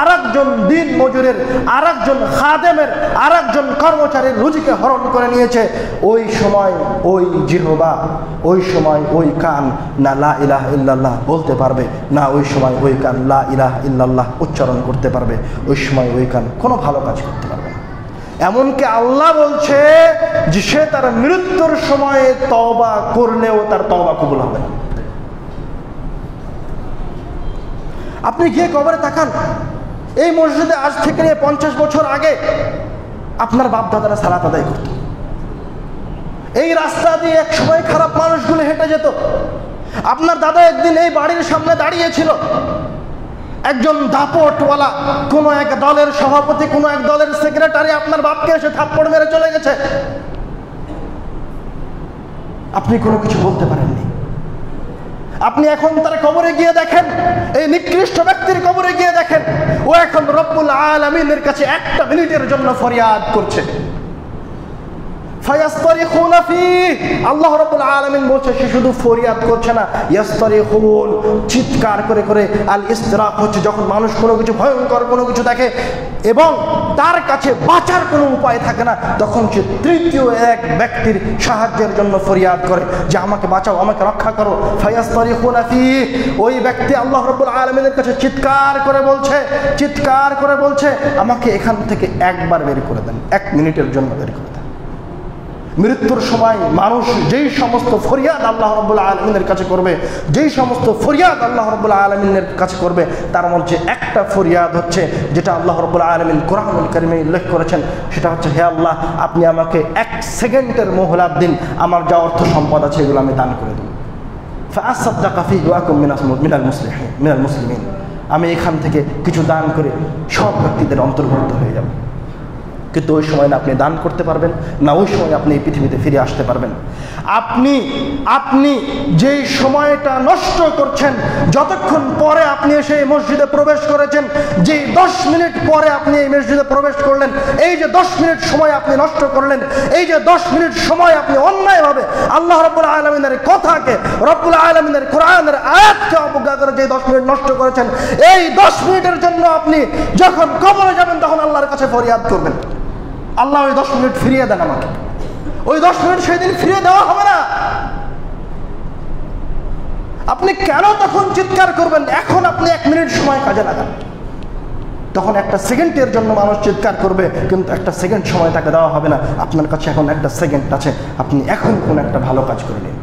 আরেকজন দিন মজুরের, আরেকজন খাদেমের, আরেকজন কর্মচারীর রুজিকে হরণ করে নিয়েছে, ওই সময় ওই জিহ্বা, ওই সময় ওই কান না লা ইলাহা ইল্লাল্লাহ বলতে পারবে, না ওই সময় ওই কান লা ইলাহা ইল্লাল্লাহ উচ্চারণ করতে পারবে। ওই সময় ওই কান কোনো ভালো কাজ করতে পারবে না। এমনকি আল্লাহ বলছে যে সে তার মৃত্যুর সময়ে তওবা করলেও তার তওবা কবুল হবে না। আপনি গিয়ে কবরে তাকান, এই মসজিদে আজ থেকে নিয়ে 50 বছর আগে আপনার বাপ দাদারা সালাত আদায় করত। এই রাস্তা দিয়ে এক সময় খারাপ মানুষগুলো হেঁটে যেত। আপনার দাদা একদিন এই বাড়ির সামনে দাঁড়িয়েছিল, একজন দাপটওয়ালা কোনো এক দলের সভাপতি, কোনো এক দলের সেক্রেটারি আপনার বাপকে এসে থাপ্পড় মেরে চলে গেছে। আপনি কোনো কিছু বলতে পারেননি। আপনি এখন তার কবরে গিয়ে দেখেন, এই নিকৃষ্ট ব্যক্তির কবরে গিয়ে দেখেন, ও এখন রব্বুল আলামিনের কাছে একটা মিনিটের জন্য ফরিয়াদ করছে। ফায়াস্তারিখুনা ফিহি, আল্লাহ রাব্বুল আলামিন বলছে সে শুধু ফরিয়াদ করছে না, ইয়াস্তারিখুন, চিৎকার করে করে। আল ইস্তিরাক হচ্ছে যখন মানুষ কোনো কিছু ভয়ঙ্কর কোনো কিছু দেখে এবং তার কাছে বাঁচার কোনো উপায় থাকে না, তখন সে তৃতীয় এক ব্যক্তির সাহায্যের জন্য ফরিয়াদ করে যে আমাকে বাঁচাও, আমাকে রক্ষা করো। ফায়াস্তারিখুনা ফিহি, ওই ব্যক্তি আল্লাহ রাব্বুল আলামিনের কাছে চিৎকার করে বলছে আমাকে এখান থেকে একবার বের করে দেন, 1 মিনিটের জন্য বের করে দেন। মৃত্যুর সময় মানুষ যেই সমস্ত ফরিয়াদ আল্লাহ রাব্বুল আলামিনের কাছে করবে, তার মধ্যে একটা ফরিয়াদ হচ্ছে যেটা আল্লাহ রাব্বুল আলামিন কোরআনুল কারীমে উল্লেখ করেছেন, সেটা হচ্ছে হে আল্লাহ, আপনি আমাকে 1 সেকেন্ডের মোহলাত দিন, আমার যা অর্থ সম্পদ আছে এগুলো আমি দান করে দেব। ফাআসাদ্দাকা ফীহি ওয়া আকুম মিনাল মুসলিমিন, আমি এখান থেকে কিছু দান করে সব ব্যক্তিদের অন্তর্ভুক্ত হয়ে যাব। কিন্তু ওই সময় না আপনি দান করতে পারবেন, না ওই সময় আপনি এই পৃথিবীতে ফিরে আসতে পারবেন। আপনি যেই সময়টা নষ্ট করছেন, যতক্ষণ পরে আপনি এসে এই মসজিদে প্রবেশ করেছেন, যেই 10 মিনিট পরে আপনি এই মসজিদে প্রবেশ করলেন, এই যে 10 মিনিট সময় আপনি নষ্ট করলেন, এই যে 10 মিনিট সময় আপনি অন্যায়ভাবে আল্লাহ রাব্বুল আলামিনের কথাকে, রব্বুল আলামিনের কোরআনের আয়াতকে অবজ্ঞা করে যে 10 মিনিট নষ্ট করেছেন, এই 10 মিনিটের জন্য আপনি যখন কবরে যাবেন তখন আল্লাহর কাছে ফরিয়াদ করবেন, আল্লাহ ওই 10 মিনিট ফিরিয়ে দেন আমাকে। ওই 10 মিনিট সেই দিন ফিরিয়ে দেওয়া হবে না। আপনি কেন তখন চিৎকার করবেন? এখন আপনি 1 মিনিট সময় কাজে লাগান। তখন 1 সেকেন্ডের জন্য মানুষ চিৎকার করবে, কিন্তু 1 সেকেন্ড সময় তাকে দেওয়া হবে না। আপনার কাছে এখন 1 সেকেন্ড আছে, আপনি এখন কোন একটা ভালো কাজ করে নিন।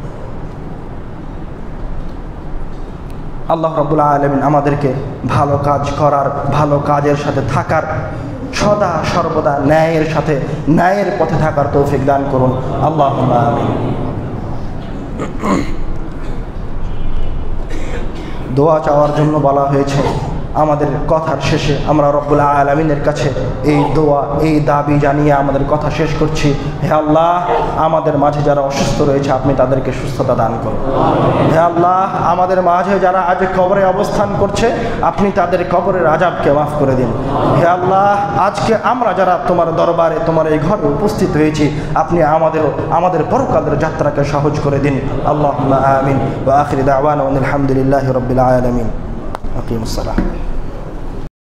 আল্লাহ রাব্বুল আলামিন আমাদেরকে ভালো কাজ করার, ভালো কাজের সাথে থাকার, সদা সর্বদা ন্যায়ের পথে থাকার তৌফিক দান করুন। আল্লাহুম্মা আমিন। দোয়া চাওয়ার জন্য বলা হয়েছে। আমাদের কথার শেষে আমরা রব্বুল আলামিনের কাছে এই দোয়া, এই দাবি জানিয়ে আমাদের কথা শেষ করছি। হে আল্লাহ, আমাদের মাঝে যারা অসুস্থ রয়েছে আপনি তাদেরকে সুস্থতা দান করুন। হে আল্লাহ, আমাদের মাঝে যারা আজ কবরে অবস্থান করছে আপনি তাদের কবরের আযাবকে মাফ করে দিন। হে আল্লাহ, আজকে আমরা যারা তোমার দরবারে, তোমার এই ঘরে উপস্থিত হয়েছি, আপনি আমাদের পরকালের যাত্রাকে সহজ করে দিন। আল্লাহুম্মা আমিন। ওয়া আখিরু দাওয়ানা আলহামদুলিল্লাহি রাব্বিল আলামিন। আকিমুস সালাহ।